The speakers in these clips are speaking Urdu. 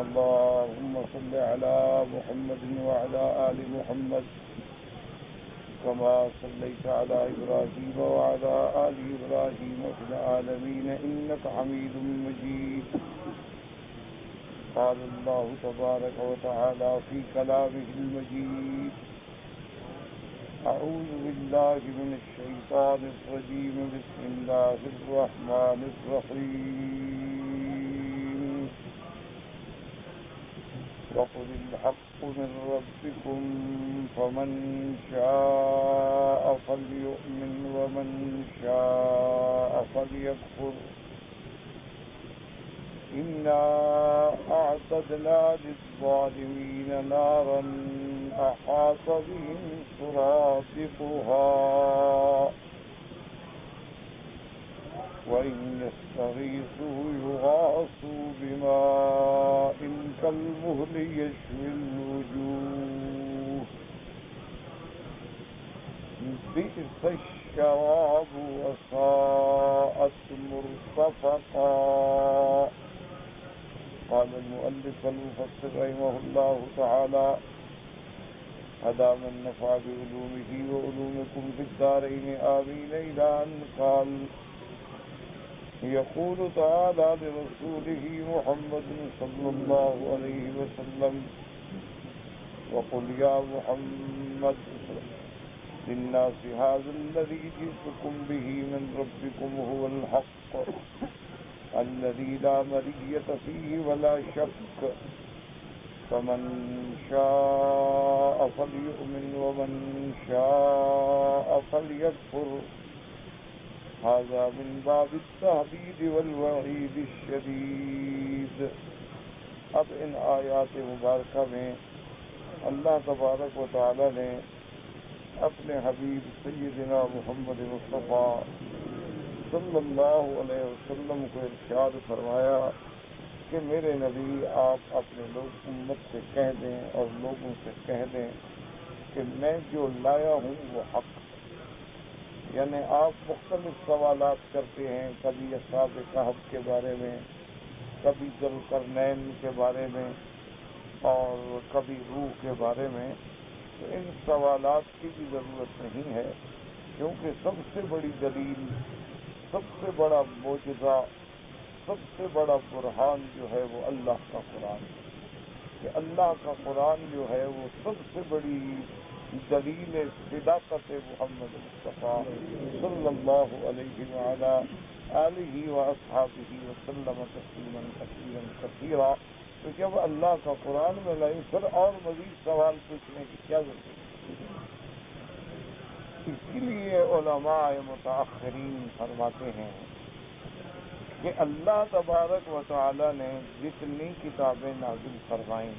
اللهم صل على محمد وعلى آل محمد كما صليت على إبراهيم وعلى آل إبراهيم في العالمين إنك حميد مجيد. قال الله تبارك وتعالى في كلامه المجيد: أعوذ بالله من الشيطان الرجيم بسم الله الرحمن الرحيم. وقل الحق من ربكم فمن شاء فليؤمن ومن شاء فليكفر إنا أعتدنا للظالمين نارا أحاط بهم سرادقها وإن يستغيثوا يغاثوا بماء كالمهل يشوي الوجوه بئس الشراب وساءت مرتفقا. قال المؤلف المفسر رحمه الله تعالى: أدام النفع بعلومه وعلومكم في الدارين آمين. إلى أن قال: يقول تعالى لرسوله محمد صلى الله عليه وسلم: وقل يا محمد للناس هذا الذي جئتكم به من ربكم هو الحق الذي لا مرية فيه ولا شك فمن شاء فليؤمن ومن شاء فليكفر. هذا من باب التهديد والوعید الشدید. اب ان آیات مبارکہ میں اللہ تبارک و تعالی نے اپنے حبیب سیدنا محمد مصطفیٰ صلی اللہ علیہ وسلم کو ارشاد فرمایا کہ میرے نبی آپ اپنے لوگ امت سے کہہ دیں اور لوگوں سے کہہ دیں کہ میں جو لایا ہوں وہ حق. یعنی آپ مختلف سوالات کرتے ہیں، کبھی اصحاب کہف کے بارے میں، کبھی ذوالقرنین کے بارے میں اور کبھی روح کے بارے میں. تو ان سوالات کی بھی ضرورت نہیں ہے، کیونکہ سب سے بڑی دلیل، سب سے بڑا معجزہ، سب سے بڑا برہان جو ہے وہ اللہ کا قرآن ہے. کہ اللہ کا قرآن جو ہے وہ سب سے بڑی دلیل صداقت محمد مصطفیٰ صلی اللہ علیہ وعلی آلہ واصحابہ وسلم تسلیما کثیرا کثیرا. تو جب اللہ کا قرآن میں لائی پھر اور مزید سوال پوچھنے کی کیا ضرورت ہے؟ اسی لیے علماء متاخرین فرماتے ہیں کہ اللہ تبارک و تعالی نے جتنی کتابیں نازل فرمائیں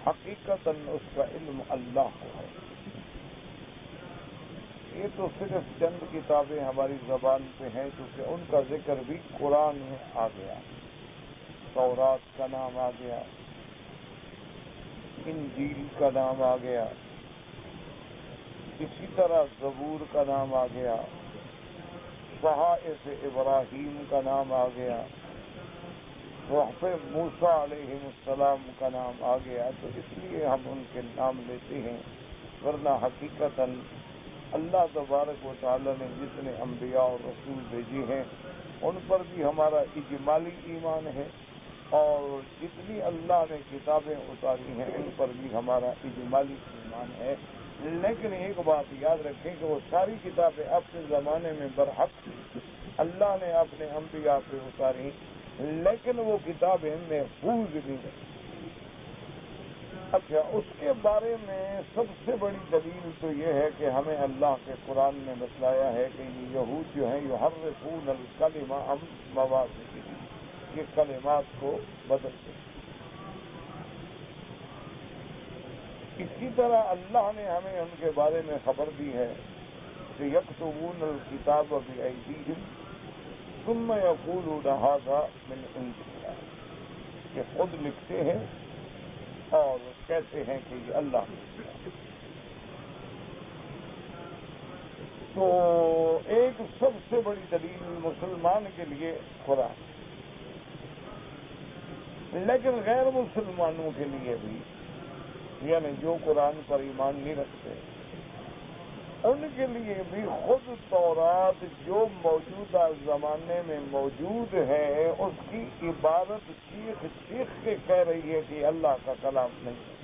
حقیقتاً اس کا علم اللہ کو ہے. یہ تو صرف چند کتابیں ہماری زبان پہ ہیں کیونکہ ان کا ذکر بھی قرآن میں آ گیا. تورات کا نام آ گیا، انجیل کا نام آ گیا، اسی طرح زبور کا نام آ گیا، صحائف ابراہیم کا نام آ گیا، صحف موسیٰ علیہ السلام کا نام آ گیا. تو اس لیے ہم ان کے نام لیتے ہیں، ورنہ حقیقتاً اللہ تبارک و تعالی نے جتنے انبیاء اور رسول بھیجے ہیں ان پر بھی ہمارا اجمالی ایمان ہے، اور جتنی اللہ نے کتابیں اتاری ہیں ان پر بھی ہمارا اجمالی ایمان ہے. لیکن ایک بات یاد رکھیں کہ وہ ساری کتابیں اپنے زمانے میں برحق اللہ نے اپنے انبیاء پہ اتاری، لیکن وہ کتابیں محفوظ نہیں رہی. اچھا، اس کے بارے میں سب سے بڑی دلیل تو یہ ہے کہ ہمیں اللہ کے قرآن نے بتلایا ہے کہ یہود جو ہیں یحرفون الکلم عن مواضعہ، یہ کلمات کو بدلتے ہیں. اسی طرح اللہ نے ہمیں ان کے بارے میں خبر دی ہے کہ یکتبون الکتاب بایدیہم ثم یقولون ھذا من عند اللہ، کہ خود لکھتے ہیں اور کہتے ہیں کہ یہ اللہ نے لکھا. تو ایک سب سے بڑی دلیل مسلمان کے لیے قرآن، لیکن غیر مسلمانوں کے لیے بھی، یعنی جو قرآن پر ایمان نہیں رکھتے، ان کے لیے بھی خود تورات جو موجودہ زمانے میں موجود ہے اس کی عبادت چیخ چیخ کے کہہ رہی ہے کہ اللہ کا کلام نہیں ہے۔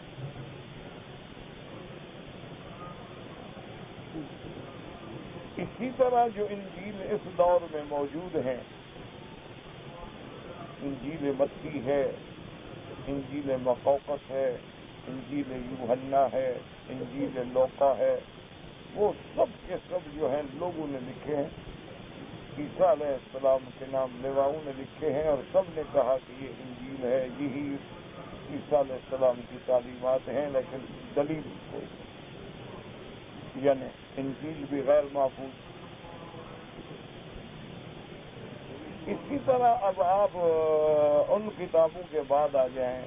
اسی طرح جو انجیل اس دور میں موجود ہیں، انجیل متی ہے، انجیل مقوقس ہے، انجیل یوحنا ہے، انجیل لوقا ہے، وہ سب کے سب جو ہیں لوگوں نے لکھے ہیں، عیسیٰ علیہ السلام کے نام لیواؤں نے لکھے ہیں، اور سب نے کہا کہ یہ انجیل ہے، یہی عیسیٰ علیہ السلام کی تعلیمات ہیں، لیکن دلیل کوئی، یعنی انجیل بھی غیر محفوظ۔ اسی طرح اب آپ ان کتابوں کے بعد آ جائیں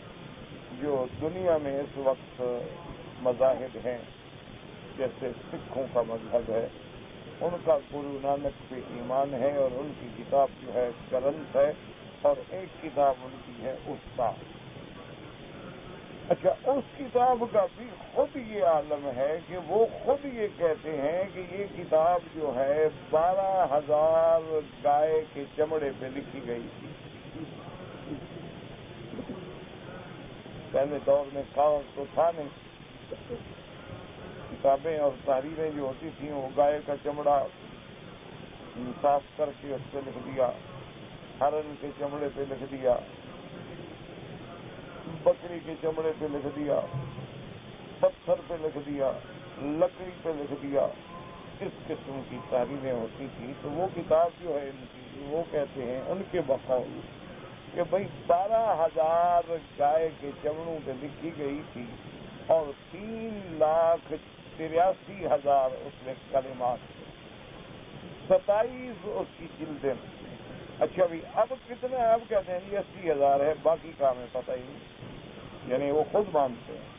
جو دنیا میں اس وقت مذاہب ہیں، جیسے سکھوں کا مذہب ہے، ان کا گرو نانک پہ ایمان ہے، اور ان کی کتاب جو ہے گرنتھ ہے، اور ایک کتاب ان کی ہے استاد۔ اچھا، اس کتاب کا بھی خود یہ عالم ہے کہ وہ خود یہ کہتے ہیں کہ یہ کتاب جو ہے 12,000 گائے کے چمڑے پہ لکھی گئی تھی۔ پہلے دور میں کاغذ تو تھا نہیں، کتابیں اور تحریریں جو ہوتی تھیں وہ گائے کا چمڑا صاف کر کے اس پہ لکھ دیا، ہرن کے چمڑے پہ لکھ دیا، بکری کے چمڑے پہ لکھ دیا، پتھر پہ لکھ دیا، لکڑی پہ لکھ دیا، اس قسم کی تحریریں ہوتی تھی۔ تو وہ کتاب جو ہے ان کی، وہ کہتے ہیں ان کے بقول کہ بھئی 12,000 گائے کے چمڑوں پہ لکھی گئی تھی، اور 3,83,000 اس میں کلمات تھے، 27 اس کی جلدیں۔ اچھا بھی اب کتنے ہیں؟ اب کہتے ہیں جی 80,000 ہے، باقی کا ہمیں پتہ ہی نہیں، یعنی وہ خود مانتے ہیں،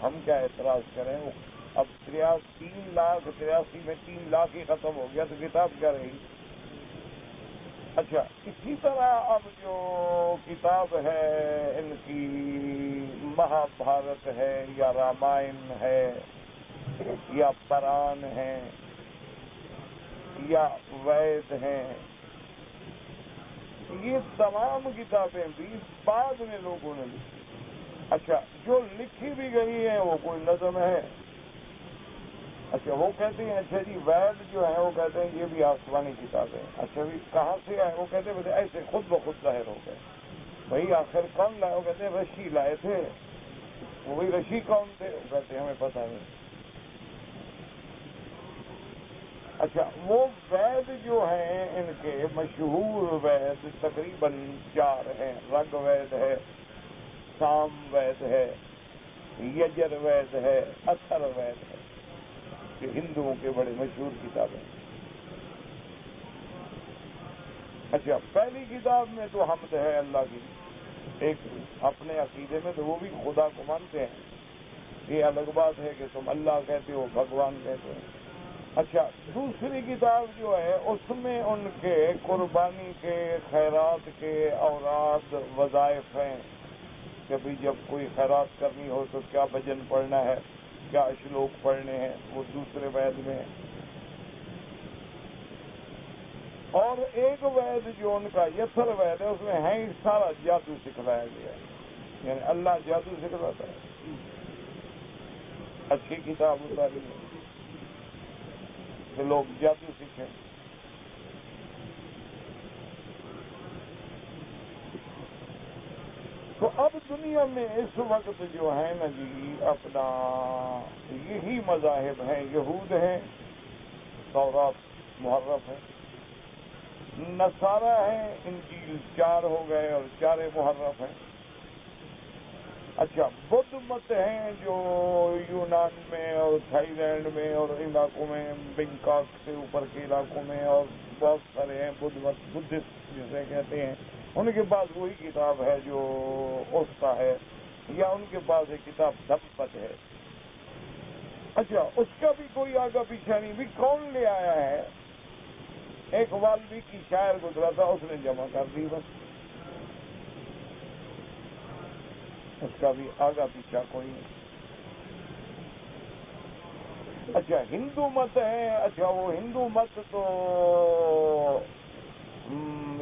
ہم کیا اعتراض کریں؟ اب 3,83,000 میں 3 لاکھ ہی ختم ہو گیا تو کتاب کیا رہی؟ اچھا، اسی طرح اب جو کتاب ہے ان کی مہا بھارت ہے، یا رامائن ہے، یا پران ہے، یا وید ہیں، یہ تمام کتابیں بھی بعد میں لوگوں نے لکھی۔ اچھا، جو لکھی بھی گئی ہیں وہ کوئی نظم ہے؟ اچھا، وہ کہتے ہیں اچھا جی وید جو ہے وہ کہتے ہیں یہ بھی آسمانی کتابیں۔ اچھا بھی کہاں سے آئے؟ وہ کہتے ہیں ایسے خود بخود ظاہر ہو گئے۔ بھائی آخر کون لائے؟ وہ کہتے ہیں رشی لائے تھے۔ وہی رشی کون تھے؟ وہ کہتے ہیں ہمیں پتہ نہیں۔ اچھا، وہ وید جو ہیں ان کے مشہور وید تقریباً 4 ہیں۔ رگ وید ہے، سام وید ہے، یجر وید ہے، اتھر وید ہے، کہ ہندوؤں کے بڑے مشہور کتابیں۔ اچھا، پہلی کتاب میں تو حمد ہے اللہ کی، ایک اپنے عقیدے میں تو وہ بھی خدا کو مانتے ہیں، یہ الگ بات ہے کہ تم اللہ کہتے ہو، بھگوان کہتے ہو۔ اچھا، دوسری کتاب جو ہے اس میں ان کے قربانی کے، خیرات کے اوراد وظائف ہیں، کہ بھی جب کوئی خیرات کرنی ہو تو کیا بھجن پڑھنا ہے، کیا اشلوک پڑھنے ہیں، وہ دوسرے وید میں ہے۔ اور ایک وید جو ان کا یسر وید ہے، اس میں ہے ہی سارا جادو سکھلایا گیا ہے، یعنی اللہ جادو سکھلاتا ہے۔ اچھی کتاب اتاری ہے کہ لوگ جادو سیکھیں۔ تو اب دنیا میں اس وقت جو ہے نا جی اپنا یہی مذاہب ہیں، یہود ہیں، تورات محرف ہے، نصارہ ہیں، انجیل 4 ہو گئے اور 4 محرف ہیں۔ اچھا، بدھ مت ہیں جو یونان میں اور تھائی لینڈ میں اور علاقوں میں، بینکاک سے اوپر کے علاقوں میں، اور بہت سارے ہیں بدھ مت، بدھسٹ جسے کہتے ہیں، ان کے پاس وہی کتاب ہے جو اوستا ہے، یا ان کے پاس ایک کتاب دھمپد ہے۔ اچھا، اس کا بھی کوئی آگا پیچھا نہیں، بھی کون لے آیا ہے؟ ایک والمکی شاعر گزرا تھا، اس نے جمع کر دی بس۔ اس کا بھی آگا پیچھا کوئی نہیں۔ اچھا ہندو مت ہے، اچھا وہ ہندو مت تو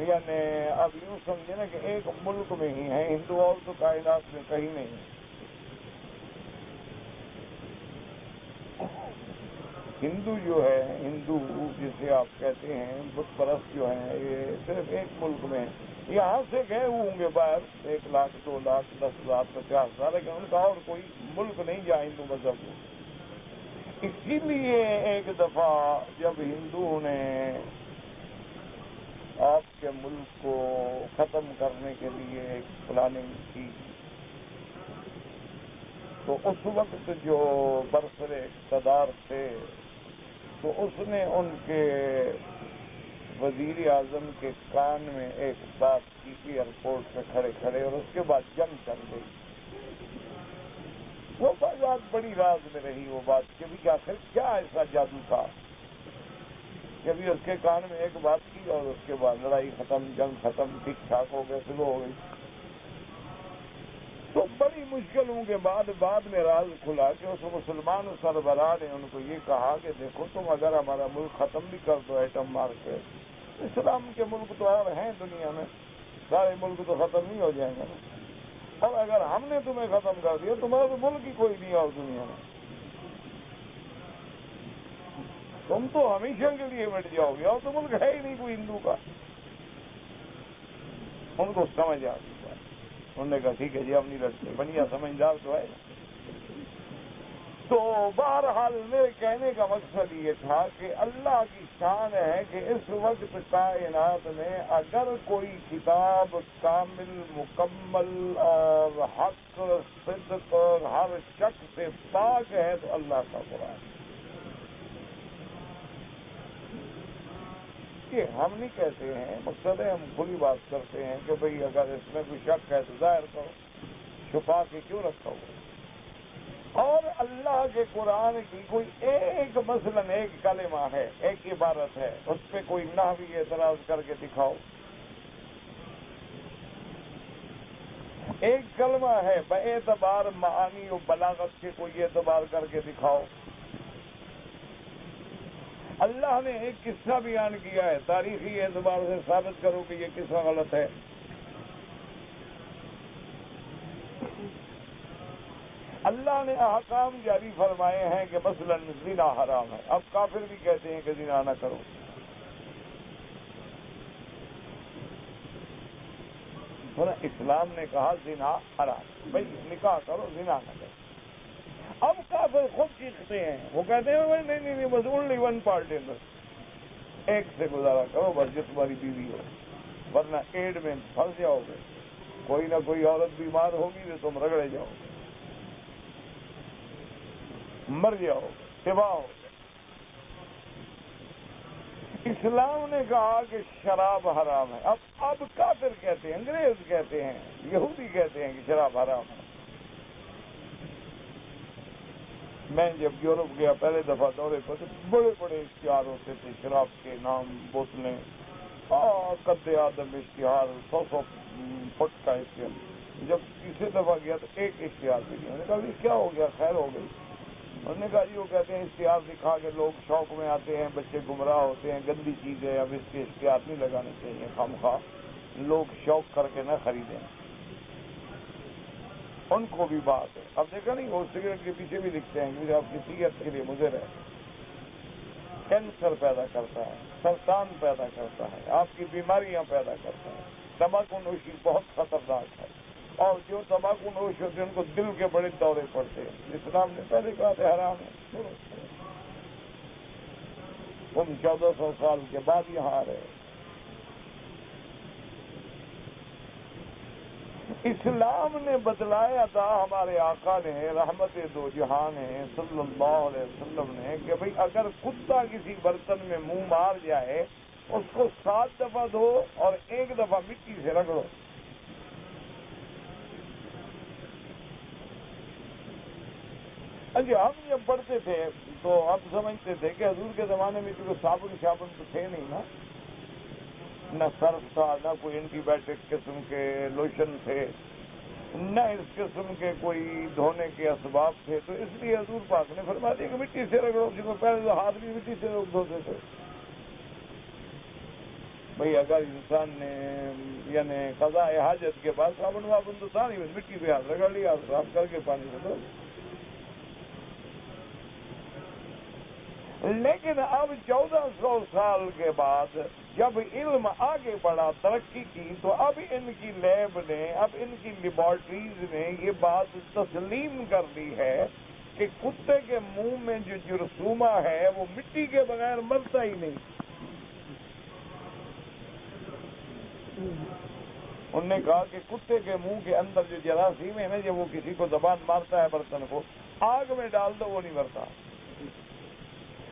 یعنی اب یوں سمجھے نا کہ ایک ملک میں ہی ہے ہندو، اور تو کائنات میں کہیں نہیں ہے۔ ہندو جو ہے، ہندو جسے آپ کہتے ہیں بت پرست جو ہیں، یہ صرف ایک ملک میں ہے۔ یہاں سے گئے ہوں گے باہر 1 لاکھ 2 لاکھ 10 ہزار 50 ہزار، لیکن ان کا اور کوئی ملک نہیں جہاں ہندو مذہب ہو۔ اسی لیے ایک دفعہ جب ہندوؤں نے آپ کے ملک کو ختم کرنے کے لیے ایک پلاننگ کی، تو اس وقت جو برسر اقتدار تھے تو اس نے ان کے وزیر اعظم کے کان میں ایک بات کی ایئرپورٹ پہ کھڑے کھڑے، اور اس کے بعد جنگ چل گئی۔ وہ بات بڑی راز میں رہی، وہ بات کہ بھی آخر کیا ایسا جادو تھا کہ ابھی اس کے کان میں ایک بات کی اور اس کے بعد لڑائی ختم، جنگ ختم، ٹھیک ٹھاک ہو گئے، شروع ہو گئی۔ تو بڑی مشکلوں کے بعد میں راز کھلا کہ اس مسلمان سربراہ نے ان کو یہ کہا کہ دیکھو تم اگر ہمارا ملک ختم بھی کر دو ایٹم مار کے، اسلام کے ملک تو اور ہیں دنیا میں، سارے ملک تو ختم نہیں ہو جائیں گے نا، اور اگر ہم نے تمہیں ختم کر دیا تمہارا تو ملک ہی کوئی نہیں اور دنیا میں، تم تو ہمیشہ کے لیے مٹ جاؤ گے، اور تو ملک ہے ہی نہیں کوئی ہندو کا۔ ان کو سمجھ آ گئی بات، انہوں نے کہا ٹھیک ہے جی ہم نہیں لڑتے، بنیا سمجھدار تو ہے۔ تو بہرحال میرے کہنے کا مقصد یہ تھا کہ اللہ کی شان ہے کہ اس وقت کائنات میں اگر کوئی کتاب کامل، مکمل اور حق، صدق اور ہر شک سے پاک ہے تو اللہ کا قرآن۔ یہ ہم نہیں کہتے ہیں، مقصد ہے ہم کھلی بات کرتے ہیں کہ بھئی اگر اس میں کوئی شک ہے تو ظاہر کرو، چھپا کے کیوں رکھا ہوا۔ اور اللہ کے قرآن کی کوئی ایک مثلاً ایک کلمہ ہے، ایک عبارت ہے، اس پہ کوئی نحوی اعتراض کر کے دکھاؤ۔ ایک کلمہ ہے باعتبار معانی و بلاغت کے کوئی اعتبار کر کے دکھاؤ۔ اللہ نے ایک قصہ بیان کیا ہے، تاریخی اعتبار سے ثابت کرو کہ یہ قصہ غلط ہے۔ اللہ نے احکام جاری فرمائے ہیں کہ مثلاً زنا حرام ہے، اب کافر بھی کہتے ہیں کہ زنا نہ کرو۔ اسلام نے کہا زنا حرام، بھائی نکاح کرو، زنا نہ کرو۔ اب کافر خود چیختے ہیں، وہ کہتے ہیں نہیں بس اونلی ون پارٹ ان دس، ایک سے گزارا کرو بس جو تمہاری بیوی ہو، ورنہ ایڈ میں پھنس جاؤ گے، کوئی نہ کوئی عورت بیمار ہوگی تو تم رگڑے جاؤ گے، مر جاؤ، تباہ ہو۔ اسلام نے کہا کہ شراب حرام ہے، اب کافر کہتے ہیں، انگریز کہتے ہیں، یہودی کہتے ہیں کہ شراب حرام ہے۔ میں جب یورپ گیا پہلے دفعہ دورے پر تو بڑے بڑے اشتہار ہوتے تھے، شراب کے نام، بوتلیں، قد آدم اشتہار، 100 فٹ کا اشتہار۔ جب تیسری دفعہ گیا تو ایک اشتہار بھی نہیں، میں نے کہا کیا ہو گیا، خیر ہو گئی؟ انہوں نے کہا جی وہ کہتے ہیں اشتہار دکھا کے لوگ شوق میں آتے ہیں، بچے گمراہ ہوتے ہیں، گندی چیز ہے، اب اس کے اشتہار نہیں لگانے چاہیے، خواہ لوگ شوق کر کے نہ خریدیں۔ ان کو بھی بات ہے، اب دیکھا نہیں وہ سگریٹ کے پیچھے بھی لکھتے ہیں کہ آپ کی صحت کے لیے مضر ہے، کینسر پیدا کرتا ہے، سرطان پیدا کرتا ہے، آپ کی بیماریاں پیدا کرتا ہے، تمباکو نوشی بہت خطرناک ہے، اور جو تمباکو نوش ہوتے ہیں ان کو دل کے بڑے دورے پڑتے ہیں۔ اسلام نے پہلے کہا تھا حرام ہے، تم 1400 سال کے بعد یہاں آ رہے۔ اسلام نے بتلایا تھا، ہمارے آقا نے، رحمت دو جہان ہے صلی اللہ علیہ وسلم نے، کہ بھئی اگر کتا کسی برتن میں منہ مار جائے اس کو 7 دفعہ دھو اور 1 دفعہ مٹی سے رگڑو۔ اچھا ہم جب پڑھتے تھے تو ہم سمجھتے تھے کہ حضور کے زمانے میں کوئی صابن شابن تو تھے نہیں نا، نہ سرف تھا، نہ کوئی اینٹی بائیوٹک قسم کے لوشن تھے، نہ اس قسم کے کوئی دھونے کے اسباب تھے، تو اس لیے حضور پاک نے فرما دیا کہ مٹی سے رگڑو، جس کو پہلے تو ہاتھ بھی مٹی سے دھوتے تھے۔ بھئی اگر انسان نے یعنی قضاء حاجت کے بعد صابن وابن تو تھا نہیں، مٹی پہ ہاتھ رگڑ لیا، صاف کر کے پانی سے دھو۔ لیکن اب 1400 سال کے بعد جب علم آگے بڑھا، ترقی کی، تو اب ان کی لیب نے، اب ان کی لیبارٹریز نے یہ بات تسلیم کر لی ہے کہ کتے کے منہ میں جو جرثومہ ہے وہ مٹی کے بغیر مرتا ہی نہیں۔ انہوں نے کہا کہ کتے کے منہ کے اندر جو جراثیم ہے نا، جب وہ کسی کو زبان مارتا ہے برتن کو، آگ میں ڈال دو وہ نہیں مرتا،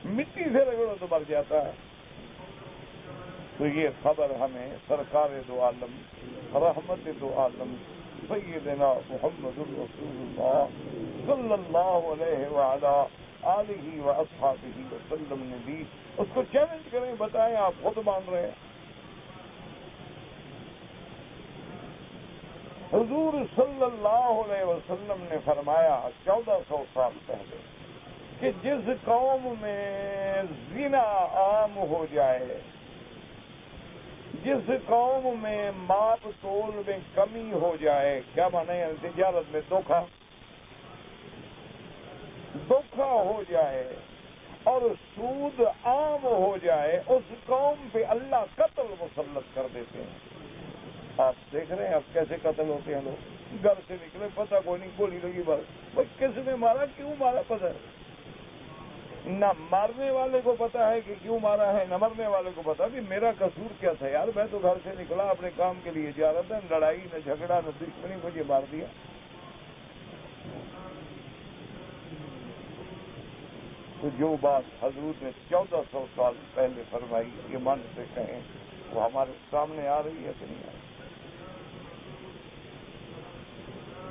مٹی سے رگڑو تو مر جاتا ہے۔ تو یہ خبر ہمیں سرکار دو عالم، رحمت دو عالم، سیدنا محمد رسول اللہ صلی اللہ علیہ وعلا آلہ و اصحابہ وسلم نے دی۔ اس کو چیلنج کریں، بتائیں آپ خود مان رہے ہیں۔ حضور صلی اللہ علیہ وسلم نے فرمایا 1400 سال پہلے کہ جس قوم میں زنا عام ہو جائے، جس قوم میں ماپ تول میں کمی ہو جائے، کیا مانے ہے تجارت میں دھوکہ ہو جائے اور سود عام ہو جائے، اس قوم پہ اللہ قتل مسلط کر دیتے ہیں۔ آپ دیکھ رہے ہیں اب کیسے قتل ہوتے ہیں لوگ، گھر سے نکلے پتہ کوئی نہیں، گولی لگی بس، بھائی کس نے مارا، کیوں مارا، پتہ نہ مارنے والے کو پتا ہے کہ کیوں مارا ہے، نہ مرنے والے کو پتا بھی میرا قصور کیا تھا یار، میں تو گھر سے نکلا اپنے کام کے لیے جا رہا تھا، لڑائی نہ جھگڑا نہ دشمنی، مجھے مار دیا۔ تو جو بات حضور نے 1400 سال پہلے فرمائی، یہ من سے کہیں، وہ ہمارے سامنے آ رہی ہے کہ نہیں آ رہی؟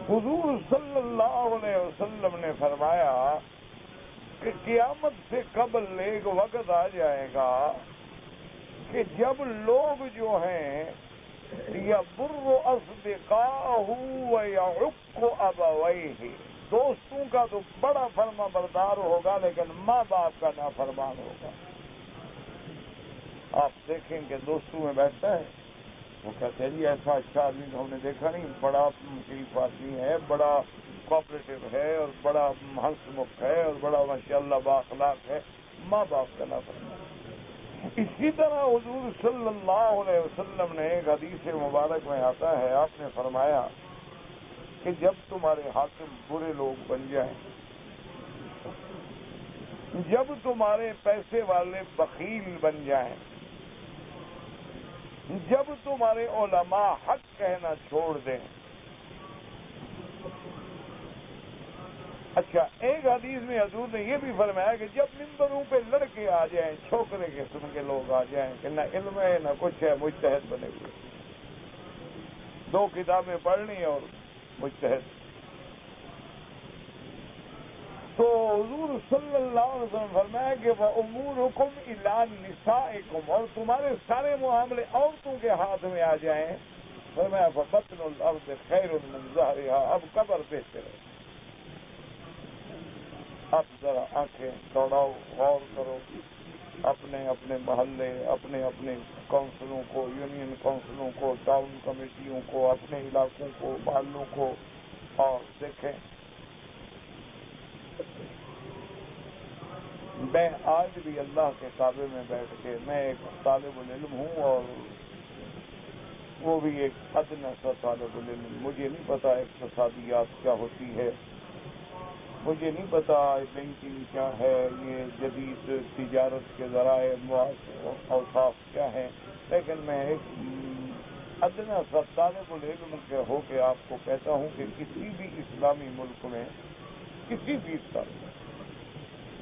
حضور صلی اللہ علیہ وسلم نے فرمایا کہ قیامت سے قبل ایک وقت آ جائے گا کہ جب لوگ جو ہیں یا بر اصدقاءہ و یعق ابویہ، دوستوں کا تو بڑا فرما بردار ہوگا لیکن ماں باپ کا نافرمان ہوگا۔ آپ دیکھیں کہ دوستوں میں بیٹھتا ہے، وہ کہتے ہیں جی ایسا اچھا آدمی تو ہم نے دیکھا نہیں، بڑا شریف آدمی ہے، بڑا کوآپریٹو ہے اور بڑا ہنس مکھ ہے اور بڑا ماشاءاللہ بااخلاق ہے، ماں باپ کا نافرمان۔ اسی طرح حضور صلی اللہ علیہ وسلم نے ایک حدیث مبارک میں آتا ہے، آپ نے فرمایا کہ جب تمہارے حاکم برے لوگ بن جائیں، جب تمہارے پیسے والے بخیل بن جائیں، جب تمہارے علماء حق کہنا چھوڑ دیں۔ اچھا، ایک حدیث میں حضور نے یہ بھی فرمایا کہ جب ممبروں پہ لڑکے آ جائیں، چھوکرے قسم کے لوگ آ جائیں کہ نہ علم ہے نہ کچھ ہے، مجتہد بنے ہوئے، 2 کتابیں پڑھنی اور مجتہد، تو حضور صلی اللہ علیہ وسلم فرمایا کہ وَأُمُورُكُمْ إِلَىٰ نِسَائِكُمْ، اور تمہارے سارے معاملے عورتوں کے ہاتھ میں آ جائیں، فرمایا فَبَطْنُ الْأَرْضِ خَيْرٌ مِّن ظَهْرِهَا، اب قبر بہتر ہے۔ اب ذرا آنکھیں دوڑاؤ، غور کرو، اپنے اپنے محلے، اپنے اپنے کونسلوں کو، یونین کونسلوں کو، ٹاؤن کمیٹیوں کو، اپنے علاقوں کو، محلوں کو، اور دیکھیں۔ میں آج بھی اللہ کے کعبے میں بیٹھ کے، میں ایک طالب العلم ہوں اور وہ بھی ایک ادنیٰ سا طالب العلم، مجھے نہیں پتا اقتصادیات کیا ہوتی ہے، مجھے نہیں پتا بینکنگ کیا ہے، یہ جدید تجارت کے ذرائع اوصاف کیا ہیں، لیکن میں ایک ادنیٰ سا طالب العلم کے ہو کے آپ کو کہتا ہوں کہ کسی بھی اسلامی ملک میں، کسی بھی طرح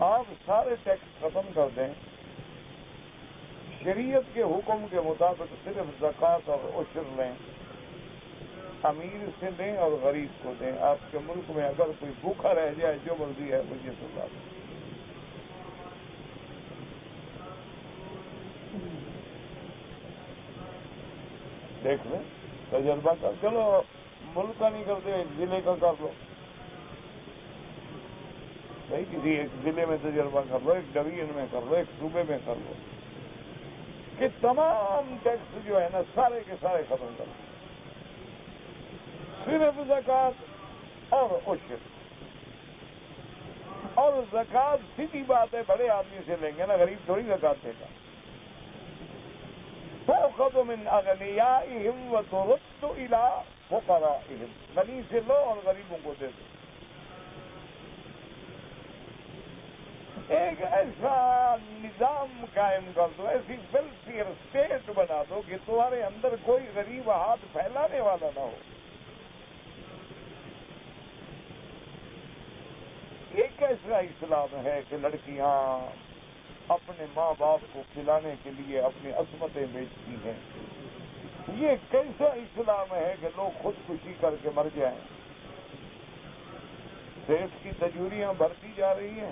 آپ سارے ٹیکس ختم کر دیں، شریعت کے حکم کے مطابق صرف زکوٰۃ اور عشر لیں، امیر سے دیں اور غریب کو دیں، آپ کے ملک میں اگر کوئی بھوکا رہ جائے، جو مرضی ہے مجھے سزا دیں۔ دیکھ لیں، تجربہ کر، چلو ملک کا نہیں کرتے، ایک ضلع کا کر لو بھائی، کسی ایک ضلع میں تجربہ کر لو، ایک ڈویژن میں کر لو، ایک صوبے میں کر لو، کہ تمام ٹیکس جو ہے نا سارے کے سارے ختم کر دو، صرف زکوٰۃ اور عشر. اور زکوٰۃ سیدھی بات ہے بڑے آدمی سے لیں گے نا، غریب تھوڑی زکوٰۃ دے گا. تؤخذ من اغنیائہم وترد الی فقرائہم، غنی سے لو اور غریبوں کو دے دو. ایک ایسا نظام قائم کر دو، ایسی ویلفیئر اسٹیٹ بنا دو کہ تمہارے اندر کوئی غریب ہاتھ پھیلانے والا نہ ہو. یہ کیسا اسلام ہے کہ لڑکیاں اپنے ماں باپ کو کھلانے کے لیے اپنی عصمتیں بیچتی ہیں؟ یہ کیسا اسلام ہے کہ لوگ خودکشی کر کے مر جائیں؟ دیش کی تجوریاں بڑھتی جا رہی ہیں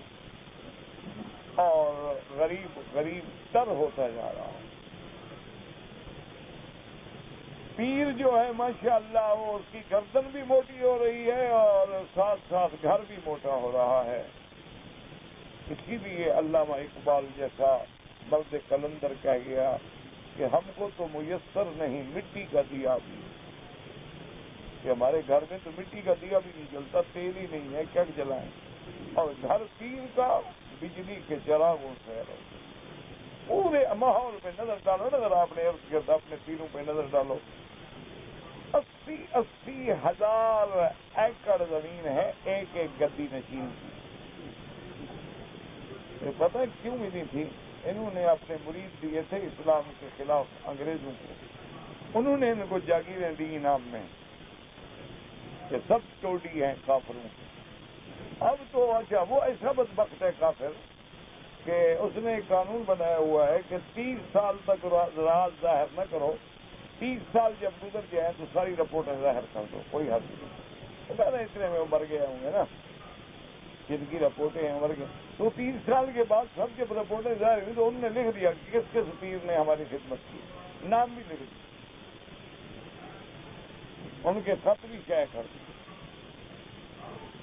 اور غریب تر ہوتا جا رہا ہے. پیر جو ہے ماشاءاللہ وہ اس کی گردن بھی موٹی ہو رہی ہے اور ساتھ ساتھ گھر بھی موٹا ہو رہا ہے. اسی لیے علامہ اقبال جیسا مرد کلندر کہہ گیا کہ ہم کو تو میسر نہیں مٹی کا دیا بھی، کہ ہمارے گھر میں تو مٹی کا دیا بھی نہیں جلتا، تیل ہی نہیں ہے، کیا جلائیں. اور گھر پیر کا بجلی کے چراغوں سے پورے ماحول پہ نظر ڈالو. نظر آپ نے ارد گرد اپنے پیروں پہ نظر ڈالو، 80,000 ایکڑ زمین ہے ایک ایک گدی نشین کی. یہ پتہ کیوں ملی تھی؟ انہوں نے اپنے مرید دیے تھے اسلام کے خلاف انگریزوں کو، انہوں نے ان کو جاگیریں دی انعام میں کہ سب چوٹی ہیں کافروں. اب تو اچھا وہ ایسا بدبخت ہے کافر کہ اس نے ایک قانون بنایا ہوا ہے کہ 30 سال تک راز ظاہر نہ کرو، 30 سال جب گزر جائیں تو ساری رپورٹیں ظاہر کر دو، کوئی حد نہیں. پتا نہیں اتنے میں وہ مر گئے ہوں گے نا جن کی رپورٹیں ہیں مر گئے. تو 30 سال کے بعد سب جب رپورٹیں ظاہر ہوئی تو انہوں نے لکھ دیا کہ کس کس پیر نے ہماری خدمت کی، نام بھی لکھ دیا، ان کے خط بھی شائع کر دیے،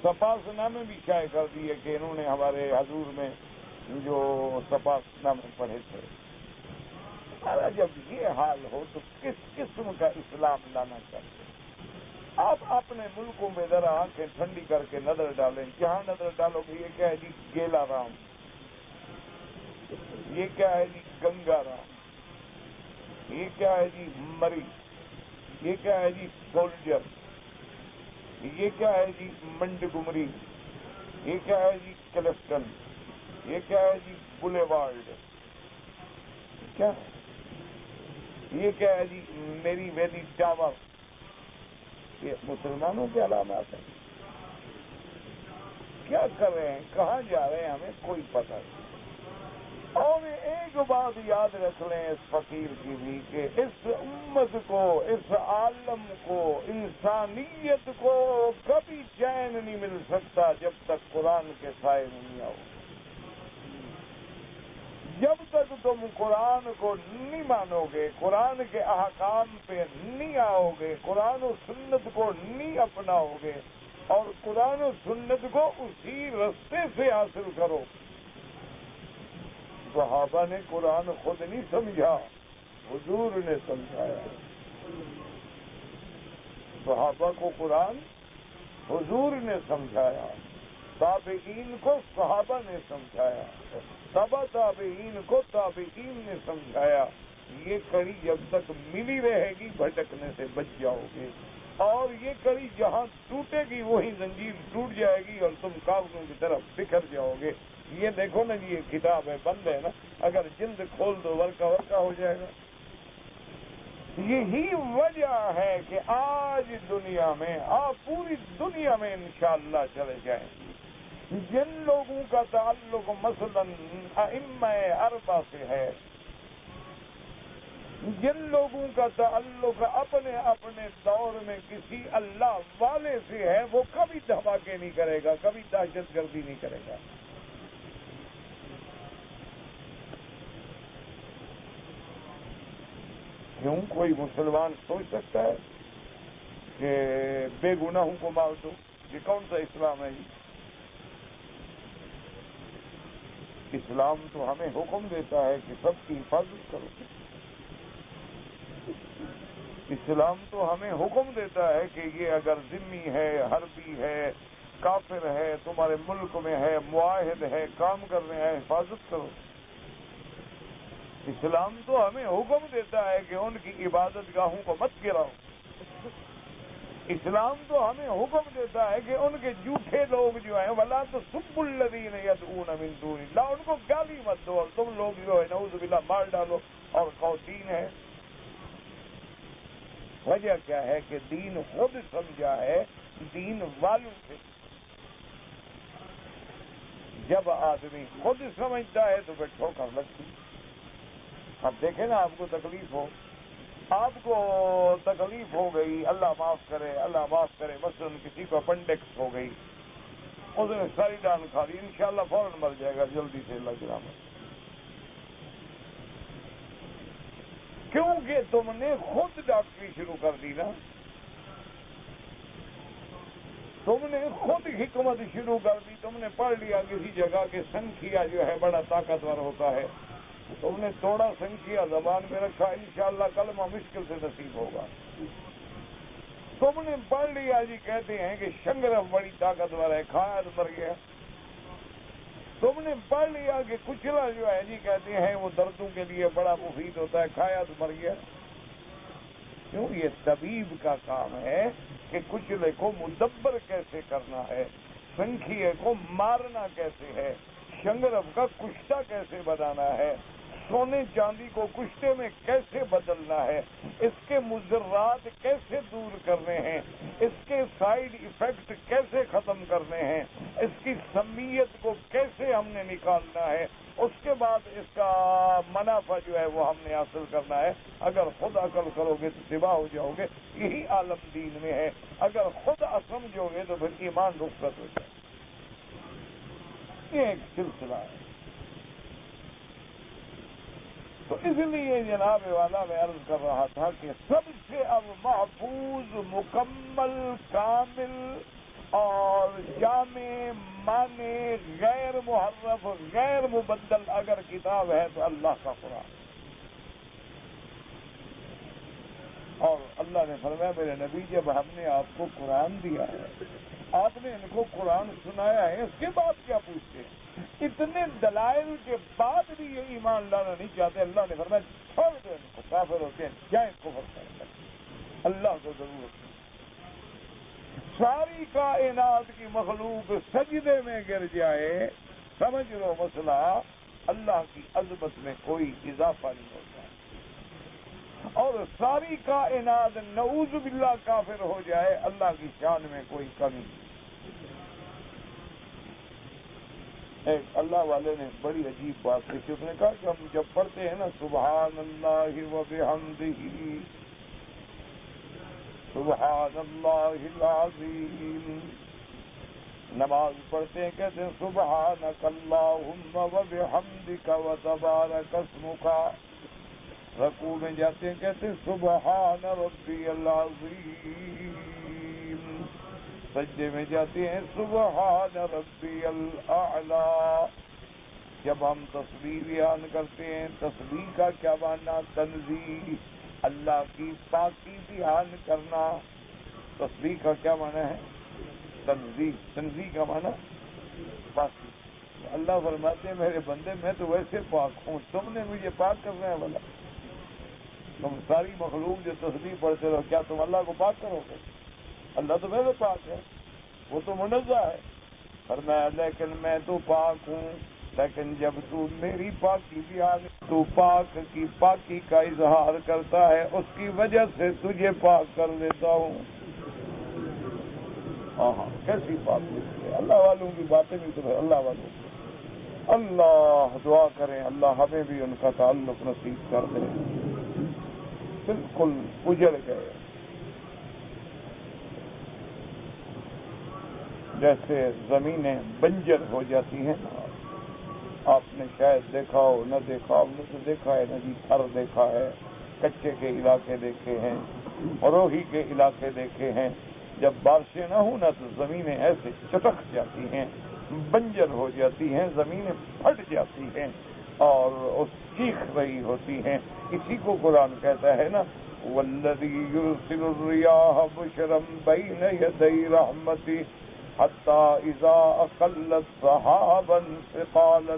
سپاس نامے بھی شائع کر دیے کہ انہوں نے ہمارے حضور میں جو سپاس نامے پڑھے تھے. جب یہ حال ہو تو کس قسم کا اسلام لانا چاہتے ہیں؟ آپ اپنے ملکوں میں ذرا آنکھیں ٹھنڈی کر کے نظر ڈالیں، جہاں نظر ڈالو گے یہ کیا ہے جی گیلا رام، یہ کیا ہے جی گنگا رام، یہ کیا ہے جی مری، یہ کیا ہے جی سولجر، یہ کیا ہے جی منڈ گمری، یہ کیا ہے جی کلسٹن، یہ کیا ہے جی بولیوارڈ، کیا یہ کیا ہے جی میری ویلی ٹاور. یہ مسلمانوں کے علامات ہیں. کیا کر رہے ہیں، کہاں جا رہے ہیں، ہمیں کوئی پتہ نہیں. اور ایک بات یاد رکھ لیں اس فقیر کی بھی کہ اس امت کو، اس عالم کو، انسانیت کو کبھی چین نہیں مل سکتا جب تک قرآن کے سائے نہیں آؤ. جب تک تم قرآن کو نہیں مانو گے، قرآن کے احکام پہ نہیں آؤ گے، قرآن و سنت کو نہیں اپناؤ گے اور قرآن و سنت کو اسی رستے سے حاصل کرو. صحابہ نے قرآن خود نہیں سمجھا، حضور نے سمجھایا. صحابہ کو قرآن حضور نے سمجھایا، تابعین کو صحابہ نے سمجھایا، تبع تابعین کو تابعین نے سمجھایا. یہ کڑی جب تک ملی رہے گی بھٹکنے سے بچ جاؤ گے، اور یہ کڑی جہاں ٹوٹے گی وہیں زنجیر ٹوٹ جائے گی اور تم کاغذوں کی طرف بکھر جاؤ گے. یہ دیکھو نا جی، یہ کتاب ہے، بند ہے نا، اگر جلد کھول دو ورکا ورکا ہو جائے گا. یہی وجہ ہے کہ آج دنیا میں، آپ پوری دنیا میں انشاءاللہ چلے جائیں، جن لوگوں کا تعلق مثلاً ائمہ اربعہ سے ہے، جن لوگوں کا تعلق اپنے اپنے دور میں کسی اللہ والے سے ہے، وہ کبھی دھماکے نہیں کرے گا، کبھی دہشت گردی نہیں کرے گا. کیوں؟ کوئی مسلمان سوچ سکتا ہے کہ بے گناہوں کو مار دو، یہ کون سا اسلام ہے؟ اسلام تو ہمیں حکم دیتا ہے کہ سب کی حفاظت کرو. اسلام تو ہمیں حکم دیتا ہے کہ یہ اگر ذمی ہے، حربی ہے، کافر ہے، تمہارے ملک میں ہے، معاہد ہے، کام کر رہے ہیں، حفاظت کرو. اسلام تو ہمیں حکم دیتا ہے کہ ان کی عبادت گاہوں کو مت گراؤ. اسلام تو ہمیں حکم دیتا ہے کہ ان کے جھوٹے لوگ جو ہیں وَلَا تَسُبُّوا الَّذِينَ يَدْعُونَ مِن دُونِ اللَّهِ، ان کو گالی مت دو اور تم لوگ جو ہے نعوذ باللہ مار ڈالو اور کہو دین ہے. وجہ کیا ہے کہ دین خود سمجھا ہے دین والوں سے. جب آدمی خود سمجھتا ہے تو پھر ٹھوکر لگتی. اب دیکھیں نا، آپ کو تکلیف ہو گئی، اللہ معاف کرے، مثلا کسی کو اپنڈکس ہو گئی، اس نے ساری ڈان کھا لی، انشاءاللہ فوراً مر جائے گا جلدی سے اللہ کی رحمت. کیونکہ تم نے خود ڈاکٹری شروع کر دی نا، تم نے خود حکمت شروع کر دی. تم نے پڑھ لیا کسی جگہ کہ سنکھیا جو ہے بڑا طاقتور ہوتا ہے، تم نے توڑا سنکھیا زبان میں رکھا، انشاءاللہ کلمہ مشکل سے نصیب ہوگا. تم نے پڑھ لیا جی کہتے ہیں کہ شنگرف بڑی طاقتور ہے، کھایا تو مر گیا. تم نے پڑھ لیا کہ کچلا جو ہے جی کہتے ہیں وہ دردوں کے لیے بڑا مفید ہوتا ہے، کھایا تو مر گیا. کیوں؟ یہ طبیب کا کام ہے کہ کچلے کو مدبر کیسے کرنا ہے، سنکھیے کو مارنا کیسے ہے، شنگرف کا کشتہ کیسے بنانا ہے، سونے چاندی کو کشتے میں کیسے بدلنا ہے، اس کے مضرات کیسے دور کرنے ہیں، اس کے سائیڈ ایفیکٹ کیسے ختم کرنے ہیں، اس کی سمیت کو کیسے ہم نے نکالنا ہے، اس کے بعد اس کا منافع جو ہے وہ ہم نے حاصل کرنا ہے. اگر خود عقل کرو گے تو تباہ ہو جاؤ گے. یہی عالم دین میں ہے. اگر خود سمجھو گے تو پھر ایمان رخصت ہو جائے. یہ ایک سلسلہ ہے. تو اس لیے جناب والا میں عرض کر رہا تھا کہ سب سے اب محفوظ، مکمل، کامل اور جامع، معنی، غیر محرف، غیر مبدل اگر کتاب ہے تو اللہ کا قرآن. اور اللہ نے فرمایا میرے نبی جب ہم نے آپ کو قرآن دیا ہے، آپ نے ان کو قرآن سنایا ہے، اس کے بعد کیا پوچھتے ہیں؟ اتنے دلائل کے بعد بھی یہ ایمان لانا نہیں چاہتے. اللہ نے فرمایا چھوڑ دو ان کو، کافر ہوتے ہیں، جائیں کفر کریں. اللہ کو ضرورت نہیں. ساری کائنات کی مخلوق سجدے میں گر جائے، سمجھ لو مسئلہ اللہ کی عظمت میں کوئی اضافہ نہیں ہوتا. اور ساری کائنات نعوذ باللہ کافر ہو جائے، اللہ کی شان میں کوئی کمی نہیں. ایک اللہ والے نے بڑی عجیب بات لکھی. اس نے کہا کہ ہم جب پڑھتے ہیں نا سبحان اللہ و بحمدہ، سبحان اللہ العظیم، نماز پڑھتے ہیں کہتے ہیں سبحانک اللہم و بحمدک و تبارک اسمک. رکوع میں جاتے ہیں کہتے ہیں سبحان ربی العظیم. سجدے میں جاتے ہیں سبحان ربی الاعلی. جب ہم تسبیح بیان کرتے ہیں، تسبیح کا کیا معنی؟ تنزیہ، اللہ کی پاکی بیان کرنا. تسبیح کا کیا معنی ہے؟ تنزیہ. تنزیہ کا معنی پاکی. اللہ فرماتے ہیں میرے بندے میں تو ویسے پاک ہوں، تم نے مجھے پاک کرنا ہے. بولا تم ساری مخلوق جو تسبیح پڑھتے رہو، کیا تم اللہ کو پاک کرو گے؟ اللہ تو میرے پاک ہے، وہ تو منزہ ہے. فرمایا لیکن میں تو پاک ہوں، لیکن جب تو میری پاکی بیان، تو پاک کی پاکی کا اظہار کرتا ہے، اس کی وجہ سے تجھے پاک کر دیتا ہوں. ہاں کیسی بات ہے؟ اللہ والوں کی باتیں بھی تو ہے. اللہ والوں کی اللہ دعا کریں اللہ ہمیں بھی ان کا تعلق نصیب کر دے. بالکل اجڑ گئے، جیسے زمینیں بنجر ہو جاتی ہیں. آپ نے شاید دیکھا ہو، نہ دیکھا، ہم نے تو دیکھا ہے نا جی، تھر دیکھا ہے، کچے کے علاقے دیکھے ہیں، روہی کے علاقے دیکھے ہیں، جب بارشیں نہ ہوں نا تو زمینیں ایسے چٹک جاتی ہیں، بنجر ہو جاتی ہیں، زمینیں پھٹ جاتی ہیں اور اس چیخ رہی ہوتی ہیں۔ اسی کو قرآن کہتا ہے نا، وَالَّذِي يُرْسِلُ الرِّيَاحَ بُشْرًا بَيْنَ يَدَيْ رَحْمَتِهِ حَتَّى إِذَا أَقَلَّتْ سَحَابًا ثِقَالًا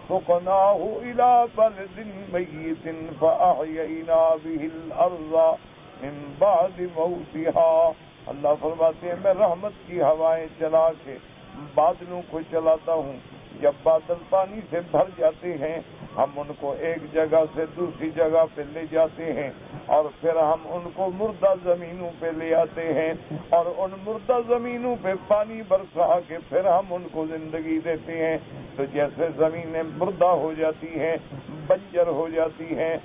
سُقْنَاهُ إِلَى بَلْدٍ مَيِّتٍ فَأَحْيَيْنَا بِهِ الْأَرْضَ مِن بَعْدِ مَوْتِهَا۔ اللہ فرماتے ہیں میں رحمت کی ہوائیں چلا کے بادلوں کو چلاتا ہوں، جب بادل پانی سے بھر جاتے ہیں ہم ان کو ایک جگہ سے دوسری جگہ پہ لے جاتے ہیں اور پھر ہم ان کو مردہ زمینوں پہ لے آتے ہیں اور ان مردہ زمینوں پہ پانی برسا کے پھر ہم ان کو زندگی دیتے ہیں۔ تو جیسے زمینیں مردہ ہو جاتی ہیں، بنجر ہو جاتی ہیں،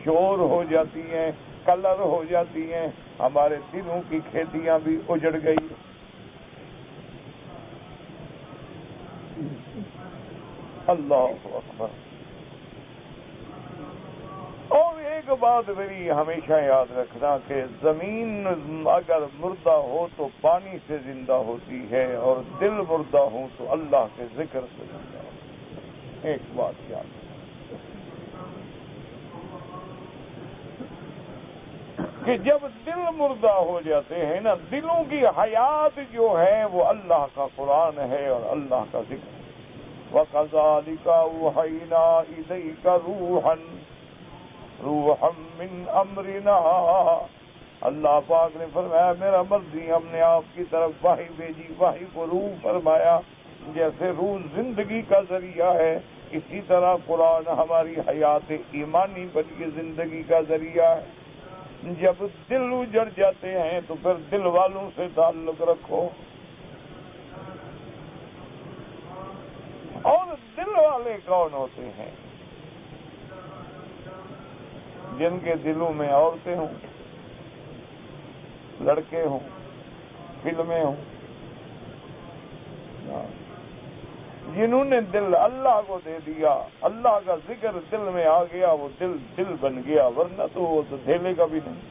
شور ہو جاتی ہیں، کلر ہو جاتی ہیں، ہمارے دلوں کی کھیتیاں بھی اجڑ گئی۔ اللہ اکبر۔ اور ایک بات میری ہمیشہ یاد رکھنا کہ زمین اگر مردہ ہو تو پانی سے زندہ ہوتی ہے اور دل مردہ ہو تو اللہ کے ذکر سے زندہ ہوتی ہے۔ ایک بات یاد کہ جب دل مردہ ہو جاتے ہیں نا، دلوں کی حیات جو ہے وہ اللہ کا قرآن ہے اور اللہ کا ذکر ہے۔ وَكَذَلِكَ أَوْحَيْنَا إِلَيْكَ روحًا مِّنْ أَمْرِنَا۔ اللہ پاک نے فرمایا میرا مرضی، ہم نے آپ کی طرف وحی بھیجی، وحی کو روح فرمایا۔ جیسے روح زندگی کا ذریعہ ہے، اسی طرح قرآن ہماری حیات ایمانی بلکہ زندگی کا ذریعہ ہے۔ جب دل اجڑ جاتے ہیں تو پھر دل والوں سے تعلق رکھو، اور دل والے کون ہوتے ہیں؟ جن کے دلوں میں عورتیں ہوں، لڑکے ہوں، فلمیں ہوں، جنہوں نے دل اللہ کو دے دیا، اللہ کا ذکر دل میں آ گیا، وہ دل بن گیا، ورنہ تو وہ تو دھیلے کا بھی نہیں۔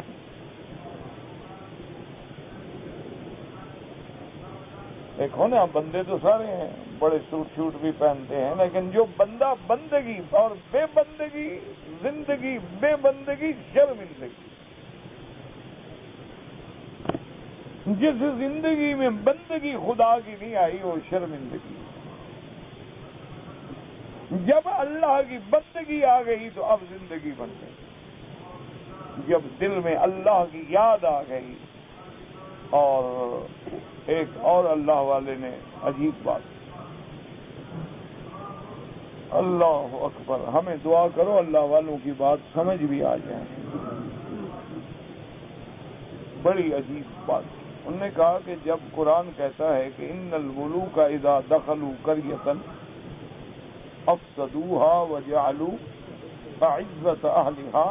دیکھو نا، بندے تو سارے ہیں، بڑے سوٹ بھی پہنتے ہیں، لیکن جو بندہ بندگی اور بے بندگی، زندگی بے بندگی شرمندگی، جس زندگی میں بندگی خدا کی نہیں آئی وہ شرمندگی۔ جب اللہ کی بندگی آ گئی تو اب زندگی بن گئی، جب دل میں اللہ کی یاد آ گئی۔ اور ایک اور اللہ والے نے عجیب بات، اللہ اکبر، ہمیں دعا کرو اللہ والوں کی بات سمجھ بھی آ جائے۔ بڑی عجیب بات، انہوں نے کہا کہ جب قرآن کہتا ہے کہ ان الملوک اذا دخلوا قریۃ افسدوها وجعلوا اعزۃ اہلها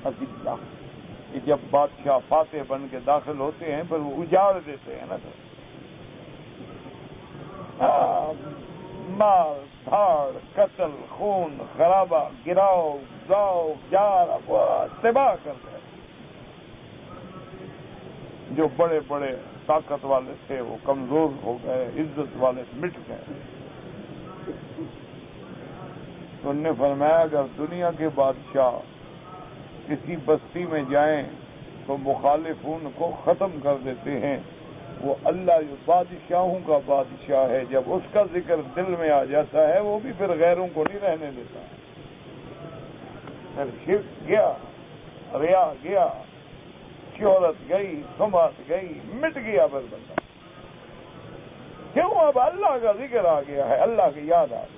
اذلہ، کہ جب بادشاہ فاتح بن کے داخل ہوتے ہیں پھر وہ اجاڑ دیتے ہیں نا، مال دھاڑ، قتل، خون خرابہ، گراؤ گاؤ جار تباہ کر دے۔ جو بڑے بڑے طاقت والے تھے وہ کمزور ہو گئے، عزت والے مٹ گئے۔ تو انہوں نے فرمایا اگر دنیا کے بادشاہ کسی بستی میں جائیں تو مخالفون کو ختم کر دیتے ہیں، وہ اللہ جو بادشاہوں کا بادشاہ ہے، جب اس کا ذکر دل میں آ جاتا ہے وہ بھی پھر غیروں کو نہیں رہنے دیتا۔ پھر شرک گیا، ریا گیا، شہرت گئی، سمعت گئی، مٹ گیا پھر بندہ۔ کیوں؟ اب اللہ کا ذکر آ گیا ہے، اللہ کی یاد آ گئی۔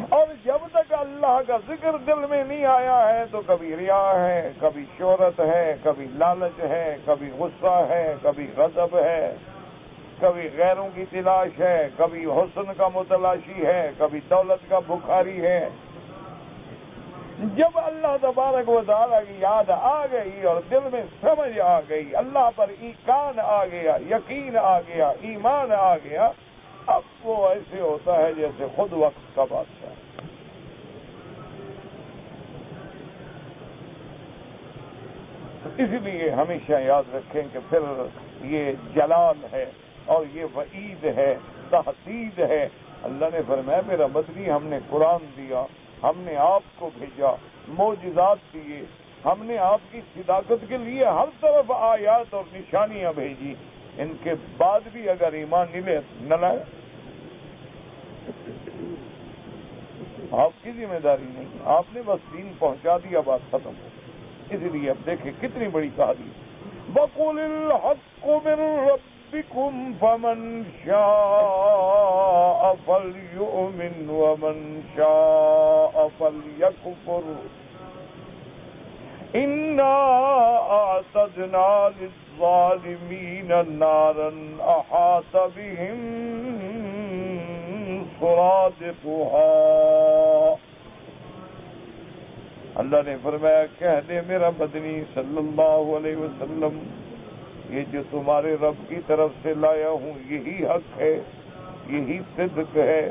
اور جب تک اللہ کا ذکر دل میں نہیں آیا ہے تو کبھی ریا ہے، کبھی شہرت ہے، کبھی لالچ ہے، کبھی غصہ ہے، کبھی غضب ہے، کبھی غیروں کی تلاش ہے، کبھی حسن کا متلاشی ہے، کبھی دولت کا بخاری ہے۔ جب اللہ تبارک و تعالیٰ کی یاد آ گئی اور دل میں سمجھ آ گئی، اللہ پر ایقان آ گیا، یقین آ گیا، ایمان آ گیا، اب وہ ایسے ہوتا ہے جیسے خود وقت کا بادشاہ۔ اس لیے ہمیشہ یاد رکھیں کہ پھر یہ جلال ہے اور یہ وعید ہے، تحدید ہے۔ اللہ نے فرمایا میرا مدنی ہم نے قرآن دیا، ہم نے آپ کو بھیجا، معجزات دیے، ہم نے آپ کی صداقت کے لیے ہر طرف آیات اور نشانیاں بھیجی، ان کے بعد بھی اگر ایمان نہ لائے آپ کی ذمہ داری نہیں، آپ نے بس دین پہنچا دیا، بات ختم ہو۔ اس لیے اب دیکھیں کتنی بڑی کہانی، وَقُلِ الْحَقُّ مِن رَّبِّكُمْ فَمَن شَاءَ فَلْيُؤْمِنْ وَمَن شَاءَ فَلْيَكْفُرْ إِنَّا أَعْتَدْنَا لِلظَّالِمِينَ نَارًا أَحَاطَ بِهِمْ سُرَادِقُهَا۔ اللہ نے فرمایا کہہ دے میرا مدنی صلی اللہ علیہ وسلم، یہ جو تمہارے رب کی طرف سے لایا ہوں یہی حق ہے، یہی صدق ہے،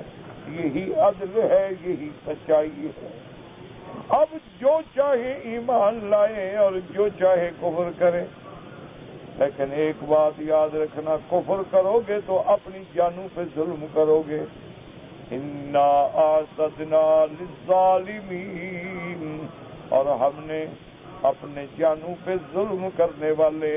یہی عدل ہے، یہی سچائی ہے۔ اب جو چاہے ایمان لائے اور جو چاہے کفر کرے، لیکن ایک بات یاد رکھنا، کفر کرو گے تو اپنی جانوں پہ ظلم کرو گے۔ انا اعتدنا للظالمین، اور ہم نے اپنے جانوں پہ ظلم کرنے والے،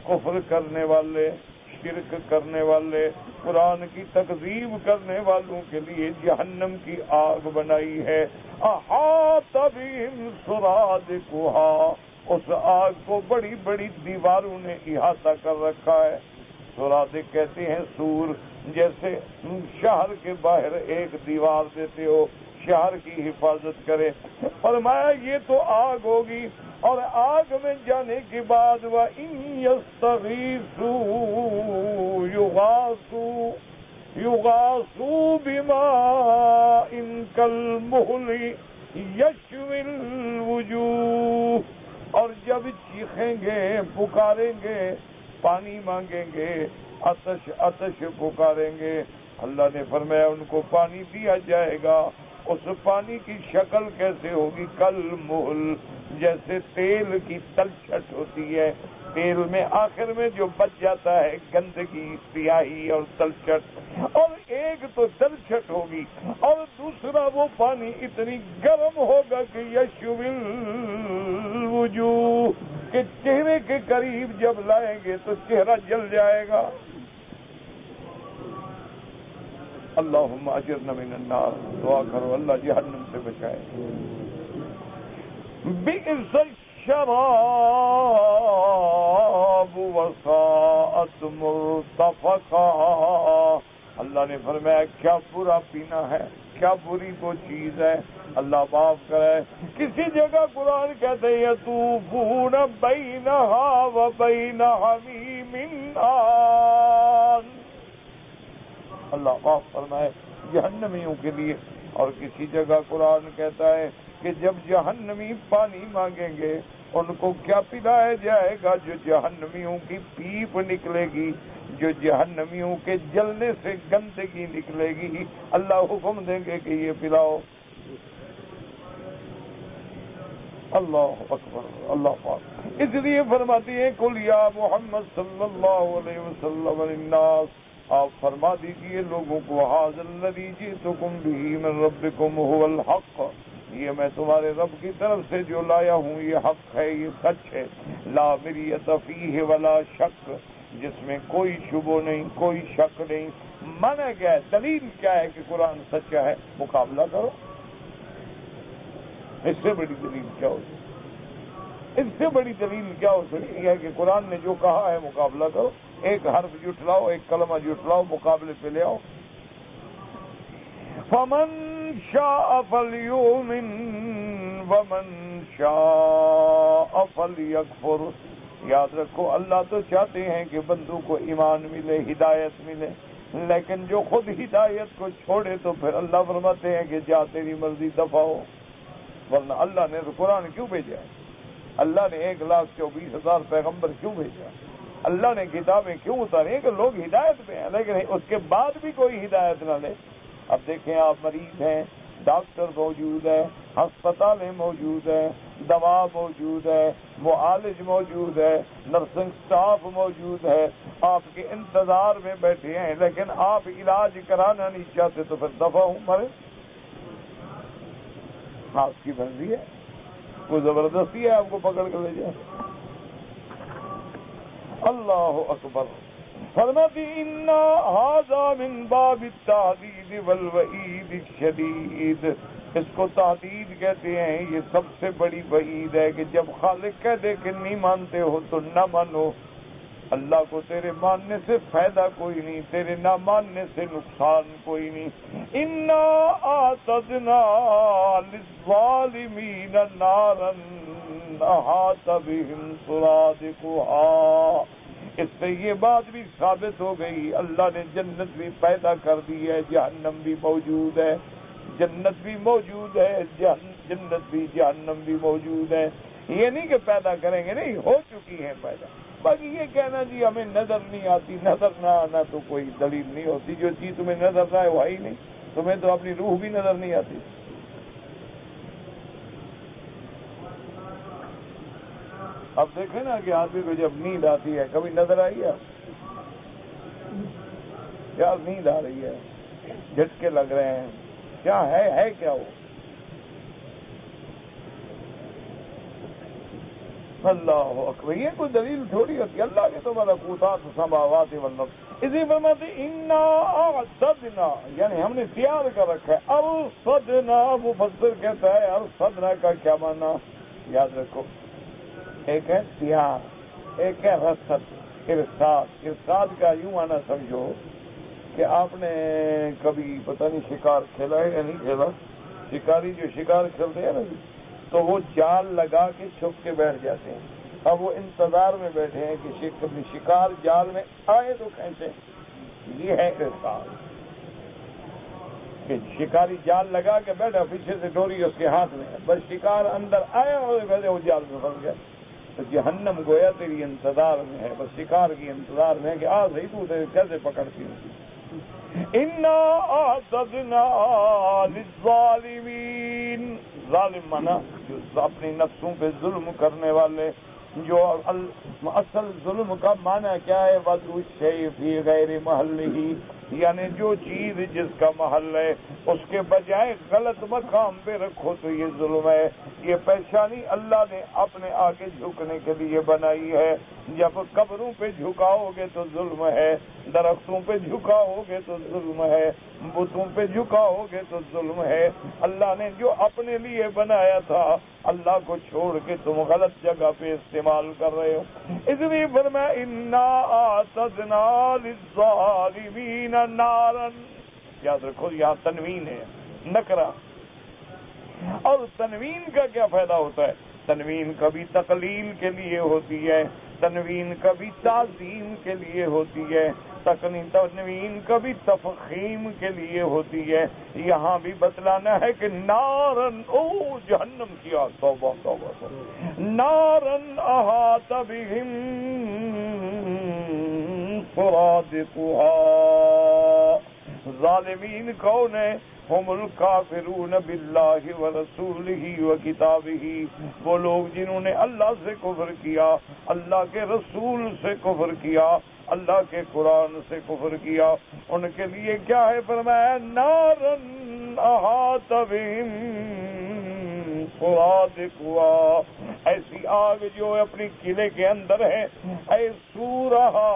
کفر کرنے والے، شرک کرنے والے، قرآن کی تکذیب کرنے والوں کے لیے جہنم کی آگ بنائی ہے۔ احاط بہم سرادقها، اس آگ کو بڑی بڑی دیواروں نے احاطہ کر رکھا ہے۔ سرادق کہتے ہیں سور، جیسے شہر کے باہر ایک دیوار دیتے ہو شہر کی حفاظت کرے۔ فرمایا یہ تو آگ ہوگی، اور آگ میں جانے کے بعد وَإِن يَسْتَغِيثُوا يُغَاثُوا بِمَاءٍ كَالْمُهْلِ يَشْوِي الْوُجُوهَ، اور جب چیخیں گے، پکاریں گے، پانی مانگیں گے، آتش پکاریں گے، اللہ نے فرمایا ان کو پانی دیا جائے گا۔ اس پانی کی شکل کیسے ہوگی؟ کل محل، جیسے تیل کی تلچھٹ ہوتی ہے، تیل میں آخر میں جو بچ جاتا ہے گندگی، سیاہی اور تلچھٹ، اور ایک تو تلچھٹ ہوگی اور دوسرا وہ پانی اتنی گرم ہوگا کہ یشوی الوجوہ، کہ چہرے کے قریب جب لائیں گے تو چہرہ جل جائے گا۔ اللہم اجرنا من النار، دعا کرو اللہ جہنم سے بچائے۔ بئس الشراب وساءت مرتفقا، اللہ نے فرمایا کیا برا پینا ہے، کیا بری وہ چیز ہے، اللہ معاف کرے۔ کسی جگہ قرآن کہتے ہیں یطوفون بینہا وبین حمیم آن، اللہ معاف فرمائے جہنمیوں کے لیے۔ اور کسی جگہ قرآن کہتا ہے کہ جب جہنمی پانی مانگیں گے ان کو کیا پلایا جائے گا؟ جو جہنمیوں کی پیپ نکلے گی، جو جہنمیوں کے جلنے سے گندگی نکلے گی، اللہ حکم دیں گے کہ یہ پلاؤ۔ اللہ اکبر، اللہ پاک اس لیے فرماتی ہے قل یا محمد صلی اللہ علیہ وسلم للناس، آپ فرما دیجئے لوگوں کو ھذا الذی جئتکم بہ من ربکم ھو الحق، یہ میں تمہارے رب کی طرف سے جو لایا ہوں یہ حق ہے، یہ سچ ہے۔ لا مریۃ فیہ ولا شک، جس میں کوئی شبہ نہیں، کوئی شک نہیں۔ مانا کیا ہے؟ دلیل کیا ہے کہ قرآن سچا ہے؟ مقابلہ کرو، اس سے بڑی دلیل کیا ہو سکتی؟ اس سے بڑی دلیل کیا ہو سکتی ہے کہ قرآن نے جو کہا ہے مقابلہ کرو، ایک حرف جھٹلاؤ، ایک کلمہ جھٹلاؤ، مقابلے پہ لے آؤ۔ فمن شاء فلیؤمن ومن شاء فلیکفر، یاد رکھو اللہ تو چاہتے ہیں کہ بندوں کو ایمان ملے، ہدایت ملے، لیکن جو خود ہدایت کو چھوڑے تو پھر اللہ فرماتے ہیں کہ جا تیری مرضی دفع ہو۔ ورنہ اللہ نے قرآن کیوں بھیجا ہے؟ اللہ نے 1,24,000 پیغمبر کیوں بھیجا؟ اللہ نے کتابیں کیوں اتاری ہیں؟ کہ لوگ ہدایت پہ ہیں، لیکن اس کے بعد بھی کوئی ہدایت نہ لے۔ اب دیکھیں آپ مریض ہیں، ڈاکٹر موجود ہے، ہسپتالیں موجود ہیں، دوا موجود ہے، معالج موجود ہے، نرسنگ سٹاف موجود ہے، آپ کے انتظار میں بیٹھے ہیں، لیکن آپ علاج کرانا نہیں چاہتے تو پھر دفع ہوں مرے. آپ کی مرضی ہے، کوئی زبردستی ہے آپ کو پکڑ کر لے جائے. اللہ اکبر. فرماتی انا ھذا من باب التہدید والوعید الشدید. اس کو تہدید کہتے ہیں، یہ سب سے بڑی وعید ہے کہ جب خالق کہہ دے کہ نہیں مانتے ہو تو نہ مانو. اللہ کو تیرے ماننے سے فائدہ کوئی نہیں، تیرے نہ ماننے سے نقصان کوئی نہیں. انا اعتدنا للظالمین نارا احاط بهم سرادقها. اس سے یہ بات بھی ثابت ہو گئی اللہ نے جنت بھی پیدا کر دی ہے، جہنم بھی موجود ہے. جنت بھی موجود ہے، جنت بھی جہنم بھی موجود ہے. یہ نہیں کہ پیدا کریں گے، نہیں، ہو چکی ہے پیدا. باقی یہ کہنا جی ہمیں نظر نہیں آتی، نظر نہ آنا تو کوئی دلیل نہیں ہوتی. جو چیز تمہیں نظر نہ آئے وہ ہی نہیں. تمہیں تو اپنی روح بھی نظر نہیں آتی. اب دیکھیں نا کہ آدمی کو جب نیند آتی ہے، کبھی نظر آئی ہے کیا؟ نیند آ رہی ہے، جھٹکے لگ رہے ہیں، کیا ہے کیا وہ؟ اللہ اکبر. یہ کوئی دلیل تھوڑی ہوتی ہے. اللہ کے تو ملکوتات السماوات والارض. اسی فرماتے انا اعتدنا، یعنی ہم نے تیار کر رکھا ہے. ارصدنا، مفسر کہتا ہے ارصدنا کا کیا معنی یاد رکھو. ایک ہے تیار، ایک ہے رصد، ارصاد. ارصاد کا یوں معنی سمجھو کہ آپ نے کبھی پتہ نہیں شکار کھیلا ہے یا نہیں کھیلا. شکاری جو شکار کھیلتے ہیں نا تو وہ جال لگا کے چھپ کے بیٹھ جاتے ہیں. اب وہ انتظار میں بیٹھے ہیں کہ شکار جال میں آئے تو کھینچے. یہ ہے ارصاد کہ شکاری جال لگا کے بیٹھا، پیچھے سے ڈوری اس کے ہاتھ میں، بس شکار اندر آیا اور وہ جال میں پھنس گیا. تو جہنم گویا تیری انتظار میں ہے، بس شکار کی انتظار میں ہے کہ آ صحیح تو کیسے پکڑتی ہوں. انا اعتدنا للظالمین. ظالم مانا جو اپنی نفسوں پہ ظلم کرنے والے. جو اصل ظلم کا معنی کیا ہے؟ وضع الشیء فی غیر محلہ، یعنی جو چیز جس کا محل ہے اس کے بجائے غلط مقام پہ رکھو تو یہ ظلم ہے. یہ پیشانی اللہ نے اپنے آگے جھکنے کے لیے بنائی ہے. جب قبروں پہ جھکاؤ گے تو ظلم ہے، درختوں پہ جھکاؤ گے تو ظلم ہے، بتوں پہ جھکاؤ گے تو ظلم ہے. اللہ نے جو اپنے لیے بنایا تھا اللہ کو چھوڑ کے تم غلط جگہ پہ استعمال کر رہے ہو. اس لیے فرمایا انا اعتدنا للظالمین نارا. یاد رکھو یہاں تنوین ہے، نکرہ. اور تنوین کا کیا فائدہ ہوتا ہے؟ تنوین کبھی تقلیل کے لیے ہوتی ہے، تنوین کبھی تعظیم کے لیے ہوتی ہے، تنوین کبھی تفخیم کے لیے ہوتی ہے. یہاں بھی بتلانا ہے کہ نارن، او جہنم کی آگ، توبہ توبہ توبہ. نارن احاط بہم سرادقها. ظالمین کون ہیں؟ ہم الکافرون باللہ ورسولہ وکتابہ. وہ لوگ جنہوں نے اللہ سے کفر کیا، اللہ کے رسول سے کفر کیا، اللہ کے قرآن سے کفر کیا. ان کے لیے کیا ہے؟ فرمایا نارن احاط بہم سرادقها. ایسی آگ جو اپنی قلعے کے اندر ہے. اے سورہا.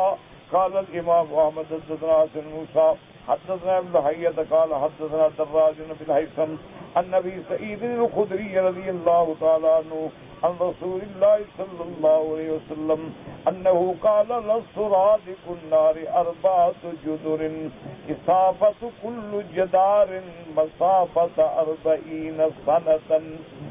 قال الامام محمد حدثنا حسن موسیٰ حدثنا ابن حیۃ قال حدثنا دراج بن الہیثم عن ابی سعید الخدری رضی اللہ تعالی عنہ عن رسول اللہ صلی اللہ علیہ وسلم انه قال للسرادق النار 4 جدر اصابت كل جدار مسافة 40 سنة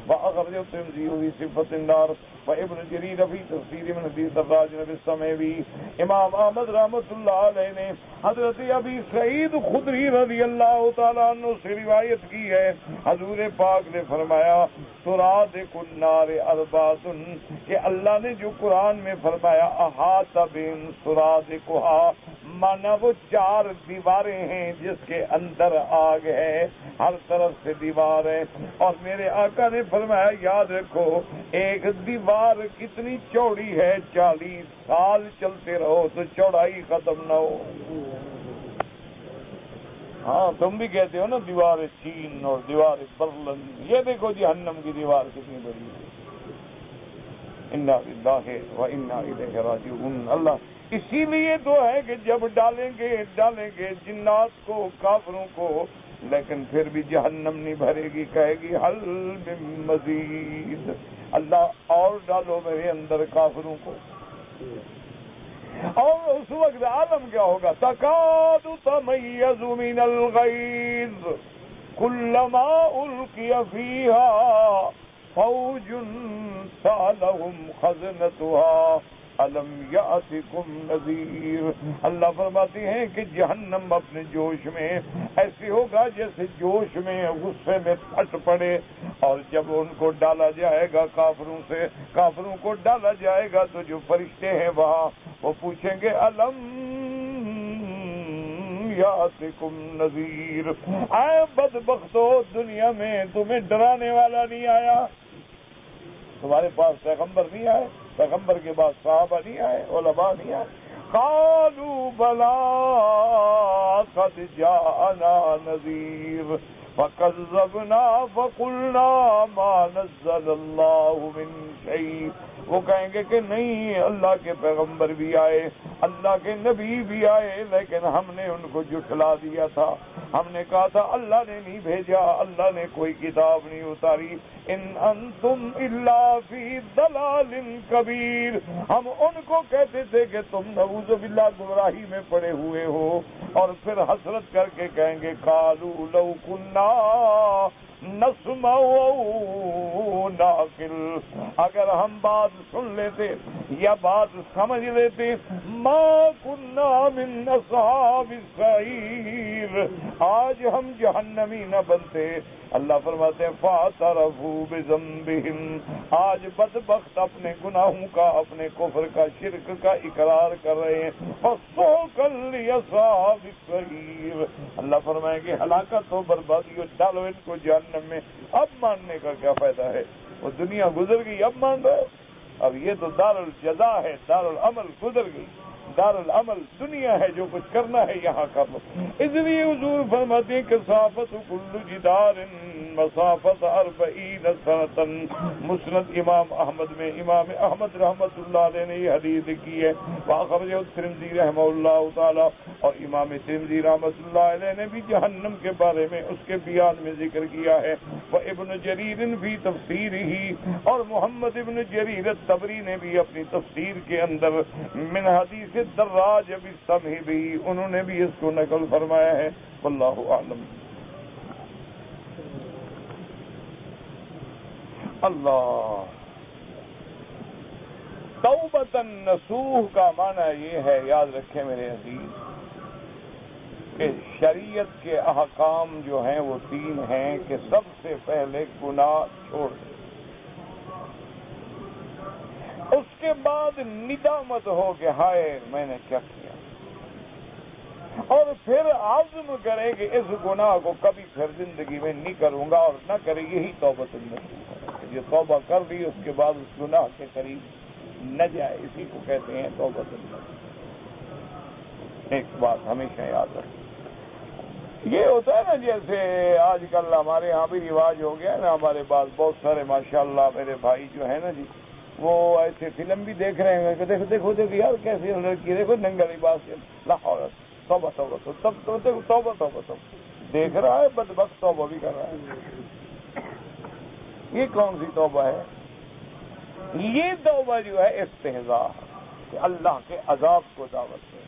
وأخرجه الترمذي في صفة النار وابن جرير في تفسير من حديث الراج بن السمعي. امام احمد رحمۃ اللہ علیہ نے حضرت ابی سعید خدری رضی اللہ تعالیٰ عنہ سے روایت کی ہے، حضور پاک نے فرمایا سرادق النار اربعۃ، کہ اللہ نے جو قرآن میں فرمایا احاط بہم سرادقها، مانا وہ 4 دیواریں ہیں جس کے اندر آگ ہے، ہر طرف سے دیوار ہے. اور میرے آقا نے فرمایا یاد رکھو ایک دیوار کتنی چوڑی ہے، 40 سال چلتے رہو تو چوڑائی ختم نہ ہو. ہاں تم بھی کہتے ہو نا دیوار چین اور دیوار برلن، یہ دیکھو جہنم کی دیوار کتنی بڑی ہے. انا للہ و انا الیہ راجعون. اللہ اسی لیے تو ہے کہ جب ڈالیں گے جنات کو، کافروں کو، لیکن پھر بھی جہنم نہیں بھرے گی، کہے گی حل من مزید، اللہ اور ڈالو میرے اندر کافروں کو. اور اس وقت عالم کیا ہوگا؟ تکاد تمیز من الغیظ کلما القی فیہا فوج سألہم خزنتها الم یأتکم نذیر. اللہ فرماتے ہیں کہ جہنم اپنے جوش میں ایسے ہوگا جیسے جوش میں غصے میں پھٹ پڑے، اور جب ان کو ڈالا جائے گا کافروں کو ڈالا جائے گا تو جو فرشتے ہیں وہاں وہ پوچھیں گے الم یأتکم نذیر، اے بدبختو دنیا میں تمہیں ڈرانے والا نہیں آیا؟ تمہارے پاس پیغمبر نہیں آئے؟ پیغمبر کے بعد صحابہ نہیں آئے؟ علماء نہیں آئے؟ قالوا بلا قد جاءنا نذیر فکذبنا فقلنا ما نزل اللہ من شیء. وہ کہیں گے کہ نہیں، اللہ کے پیغمبر بھی آئے، اللہ کے نبی بھی آئے، لیکن ہم نے ان کو جھٹلا دیا تھا. ہم نے کہا تھا اللہ نے نہیں بھیجا، اللہ نے کوئی کتاب نہیں اتاری. ان انتم الا فی ضلال کبیر، ہم ان کو کہتے تھے کہ تم نعوذ باللہ گمراہی میں پڑے ہوئے ہو. اور پھر حسرت کر کے کہیں گے قالوا لو کنا نسمع و نعقل، اگر ہم بات سن لیتے یا بات سمجھ لیتے، ما کنا من اصحاب السعیر، آج ہم جہنمی نہ بنتے. اللہ فرماتے ہیں فاعترفوا بذنبہم، آج بدبخت اپنے گناہوں کا، اپنے کفر کا، شرک کا اقرار کر رہے ہیں. فسحقا لاصحاب السعیر، اللہ فرمائے کہ ہلاکت ہو، بربادی ہو، ڈالو ان کو جہنم میں. اب ماننے کا کیا فائدہ ہے؟ وہ دنیا گزر گئی، اب مان رہے. اب یہ تو دار الجزا ہے، دار العمل گزر گئی. دار العمل دنیا ہے، جو کچھ کرنا ہے یہاں کر لو. اس لیے حضور فرماتے ہیں کہ صافت کل جدار مسافت 40 سنۃ. مسند امام احمد میں امام احمد رحمۃ اللہ علیہ نے یہ حدیث کی ہے. واخرجہ الترمذی رحمہ اللہ تعالی، اور امام ترمذی رحمۃ اللہ علیہ نے بھی جہنم کے بارے میں اس کے بیان میں ذکر کیا ہے. وہ ابن جریر فی تفسیرہ، اور محمد ابن جریر الطبری نے بھی اپنی تفسیر کے اندر من حدیث دراج بالسمع بھی، انہوں نے بھی اس کو نقل فرمایا ہے. واللہ اعلم. اللہ توبۃ نصوح کا معنی یہ ہے، یاد رکھیں میرے عزیز، کہ شریعت کے احکام جو ہیں وہ 3 ہیں کہ سب سے پہلے گناہ چھوڑ دیں، اس کے بعد ندامت ہو کہ ہائے میں نے کیا کیا، اور پھر عزم کرے کہ اس گناہ کو کبھی پھر زندگی میں نہیں کروں گا، اور نہ کرے. یہی توبۃ النصوح ہے. یہ توبہ کر لی اس کے بعد اس گناہ کے قریب نہ جائے، اسی کو کہتے ہیں توبۃ النصوح. ایک بات ہمیشہ یاد رکھیں، یہ ہوتا ہے نا جیسے آج کل ہمارے ہاں بھی رواج ہو گیا ہے نا، ہمارے پاس بہت سارے ماشاءاللہ میرے بھائی جو ہیں نا جی، وہ ایسے فلم بھی دیکھ رہے ہیں کہ دیکھو دیکھو دیکھو یار کیسی لڑکی، دیکھو ننگا لباس، لاہور توبہ توبہ توبہ توبہ توبہ توبہ دیکھ رہا ہے، بدبخت توبہ بھی کر رہا ہے. یہ کون سی توبہ ہے؟ یہ توبہ جو ہے استہزاء، کہ اللہ کے عذاب کو دعوت دے،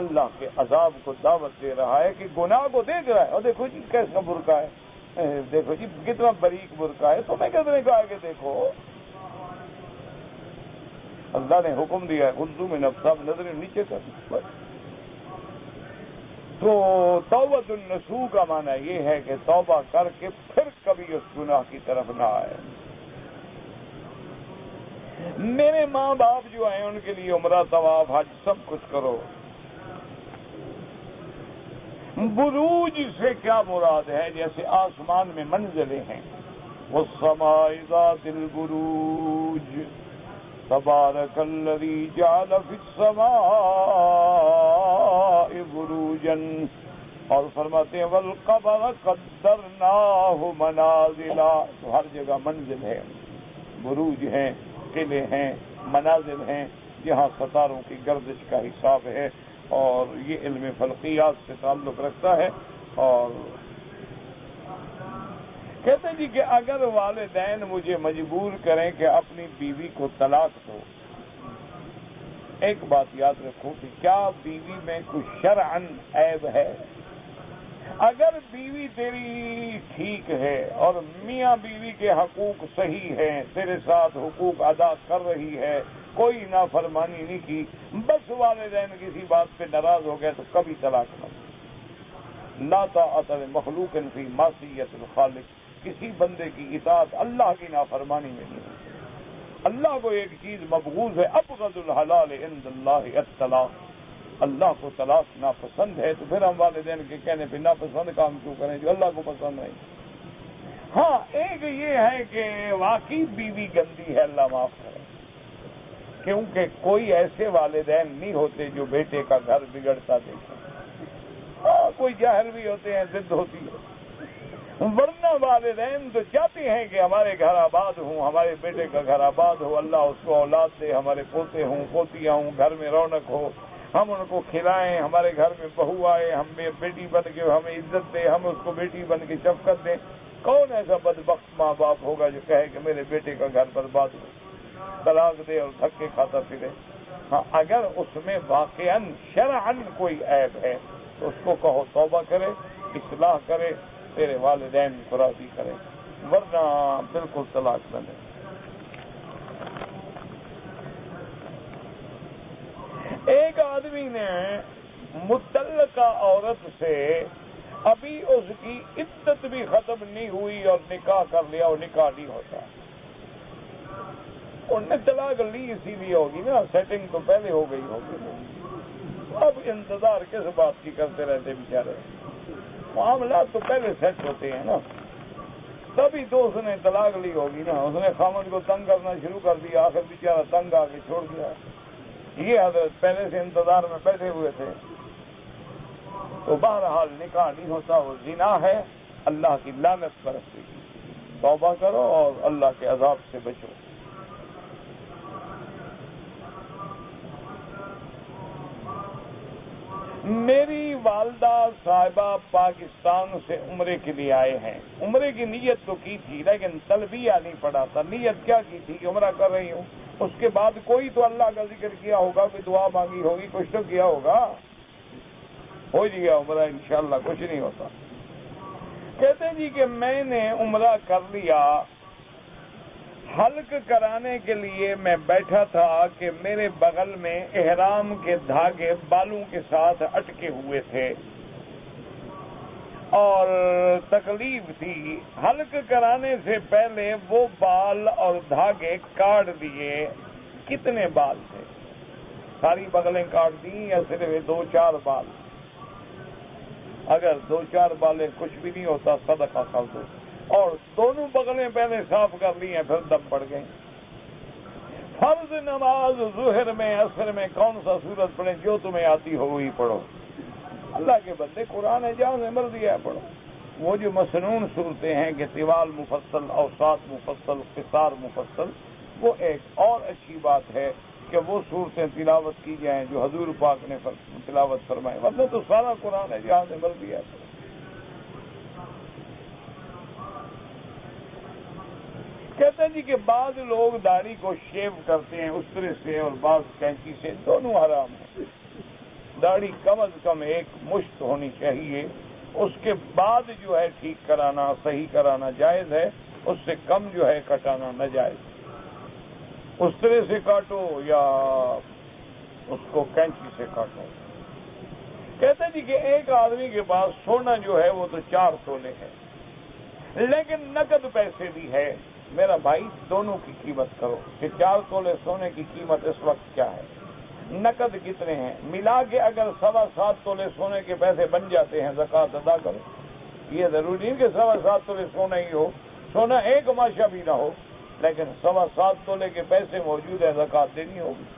اللہ کے عذاب کو دعوت دے رہا ہے، کہ گناہ کو دیکھ رہا ہے اور دیکھو جی کیسا برقع ہے، دیکھو جی کتنا باریک برقع ہے، تمہیں کس نے کہا کہ دیکھو؟ اللہ نے حکم دیا ہے اردو میں نفساب نظریں نیچے کر بس۔ تو توبۃ النصوح کا معنی یہ ہے کہ توبہ کر کے پھر کبھی اس گناہ کی طرف نہ آئے۔ میرے ماں باپ جو ہیں ان کے لیے عمرہ طواف حج سب کچھ کرو۔ بروج سے کیا مراد ہے؟ جیسے آسمان میں منزلیں ہیں، والسماء ذات البروج تبارک الذی جعل فی السماء بروجا، اور فرماتے ہیں والقمر قدرناہ منازلا، تو ہر جگہ منزل ہے، بروج ہیں، قلعے ہیں، منازل ہیں جہاں ستاروں کی گردش کا حساب ہے، اور یہ علم فلکیات سے تعلق رکھتا ہے۔ اور کہتے ہیں جی کہ اگر والدین مجھے مجبور کریں کہ اپنی بیوی کو طلاق دو، ایک بات یاد رکھو کہ کیا بیوی میں کچھ شرعاً عیب ہے؟ اگر بیوی تیری ٹھیک ہے اور میاں بیوی کے حقوق صحیح ہیں، تیرے ساتھ حقوق ادا کر رہی ہے، کوئی نافرمانی نہیں کی، بس والدین کسی بات پہ ناراض ہو گئے تو کبھی طلاق نہ دو۔ لا طاعۃ لمخلوق فی معصیۃ الخالق، کسی بندے کی اطاعت اللہ کی نافرمانی میں نہیں ہوتی۔ اللہ کو ایک چیز مبغوض ہے، ابغض الحلال عند اللہ الطلاق، اللہ کو طلاق ناپسند ہے، تو پھر ہم والدین کے کہنے پہ ناپسند کام کیوں کریں جو اللہ کو پسند نہیں؟ ہاں ایک یہ ہے کہ واقعی بیوی گندی ہے، اللہ معاف کرے، کیونکہ کوئی ایسے والدین نہیں ہوتے جو بیٹے کا گھر بگڑتا دیکھیں۔ ہاں کوئی جاہل بھی ہوتے ہیں، ضد ہوتی ہے، ورنہ والدین تو چاہتے ہیں کہ ہمارے گھر آباد ہوں، ہمارے بیٹے کا گھر آباد ہو، اللہ اس کو اولاد دے، ہمارے پوتے ہوں، پوتیاں ہوں، گھر میں رونق ہو، ہم ان کو کھلائیں، ہمارے گھر میں بہو آئے، ہمیں بیٹی بن کے ہمیں عزت دے، ہم اس کو بیٹی بن کے شفقت دیں۔ کون ایسا بدبخت ماں باپ ہوگا جو کہے کہ میرے بیٹے کا گھر برباد ہو، طلاق دے اور دھکے کھاتا پھرے؟ ہاں اگر اس میں واقعاً شرعاً کوئی عیب ہے تو اس کو کہو توبہ کرے، اصلاح کرے، تیرے والدین کو راضی کرے، ورنہ بالکل طلاق نہ دے۔ ایک آدمی نے متعلقہ عورت سے ابھی اس کی عدت بھی ختم نہیں ہوئی اور نکاح کر لیا، اور نکاح نہیں ہوتا، انہوں نے طلاق لی اسی لیے ہوگی نا، سیٹنگ تو پہلے ہو گئی ہوگی، اب انتظار کس بات کی کرتے رہتے بیچارے؟ معاملات تو پہلے سیٹ ہوتے ہیں نا، تبھی تو اس نے طلاق لی ہوگی نا، اس نے خامد کو تنگ کرنا شروع کر دیا، آخر بیچارہ تنگ آ کے چھوڑ دیا۔ یہ حضرت پہلے سے انتظار میں بیٹھے ہوئے تھے، تو بہرحال نکاح نہیں ہوتا، وہ زنا ہے، اللہ کی لعنت برسے گی۔ توبہ کرو اور اللہ کے عذاب سے بچو۔ میری والدہ صاحبہ پاکستان سے عمرے کے لیے آئے ہیں، عمرے کی نیت تو کی تھی لیکن تلبیہ نہیں پڑا تھا۔ نیت کیا کی تھی کہ عمرہ کر رہی ہوں، اس کے بعد کوئی تو اللہ کا ذکر کیا ہوگا، کوئی دعا مانگی ہوگی، کچھ تو کیا ہوگا، ہو جی گیا عمرہ انشاءاللہ، کچھ نہیں ہوتا۔ کہتے ہیں جی کہ میں نے عمرہ کر لیا، حلق کرانے کے لیے میں بیٹھا تھا کہ میرے بغل میں احرام کے دھاگے بالوں کے ساتھ اٹکے ہوئے تھے اور تکلیف تھی۔ حلق کرانے سے پہلے وہ بال اور دھاگے کاٹ دیے۔ کتنے بال تھے؟ ساری بغلیں کاٹ دیں یا صرف 2-4 بال؟ اگر 2-4 بالیں کچھ بھی نہیں ہوتا صدقہ کر دو، اور دونوں بغلیں پہلے صاف کر لی ہیں، پھر دم پڑ گئے۔ فرض نماز ظہر میں عصر میں کون سا سورت پڑھیں؟ جو تمہیں آتی ہو وہی پڑھو، اللہ کے بندے، قرآن ہے جہاں سے مرضی ہے پڑھو۔ وہ جو مسنون صورتیں ہیں کہ طوال مفصل، اوساط مفصل، قصار مفصل، وہ ایک اور اچھی بات ہے کہ وہ صورتیں تلاوت کی جائیں جو حضور پاک نے تلاوت فرمائے، ورنہ تو سارا قرآن ہے جہاں سے مرضی ہے پڑھو۔ کہتے ہیں جی کہ بعض لوگ داڑھی کو شیو کرتے ہیں استرے سے اور بعض کینچی سے، دونوں حرام ہیں۔ داڑھی کم از کم ایک مشت ہونی چاہیے اس کے بعد جو ہے ٹھیک کرانا صحیح کرانا جائز ہے، اس سے کم جو ہے کٹانا ناجائز۔ اس طرح سے کاٹو یا اس کو کینچی سے کاٹو۔ کہتے جی کہ ایک آدمی کے پاس سونا جو ہے وہ تو 4 تولے ہے، لیکن نقد پیسے بھی ہے۔ میرا بھائی دونوں کی قیمت کرو کہ 4 تولے سونے کی قیمت اس وقت کیا ہے، نقد کتنے ہیں، ملا کے اگر 7.25 تولے سونے کے پیسے بن جاتے ہیں زکوٰۃ ادا کرو۔ یہ ضروری نہیں کہ 7.25 تولے سونا ہی ہو، سونا ایک ماشا بھی نہ ہو، لیکن 7.25 تولے کے پیسے موجود ہیں، زکوٰۃ دینی ہوگی۔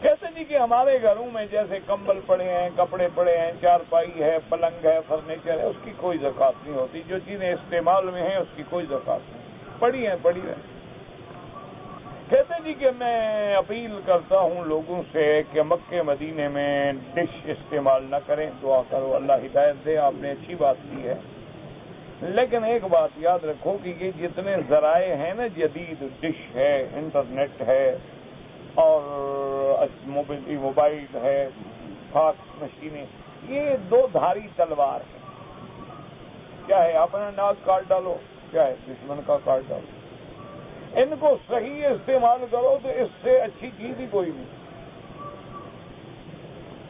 کہتے جی کہ ہمارے گھروں میں جیسے کمبل پڑے ہیں، کپڑے پڑے ہیں، چارپائی ہے، پلنگ ہے، فرنیچر ہے، اس کی کوئی زکوٰۃ نہیں ہوتی۔ جو چیزیں استعمال میں ہیں اس کی کوئی زکوٰۃ نہیں، پڑی ہیں۔ کہتے جی کہ میں اپیل کرتا ہوں لوگوں سے کہ مکے مدینے میں ڈش استعمال نہ کریں، دعا کرو اللہ ہدایت دے، آپ نے اچھی بات کی ہے، لیکن ایک بات یاد رکھو کہ یہ جتنے ذرائع ہیں نا، جدید ڈش ہے، انٹرنیٹ ہے اور موبائل ہے، فاکس مشینیں، یہ 2 دھاری تلوار ہے۔ کیا ہے، اپنا ناک کاٹ ڈالو، کیا ہے، دشمن کا کاٹ ڈالو۔ ان کو صحیح استعمال کرو تو اس سے اچھی چیز ہی کوئی نہیں۔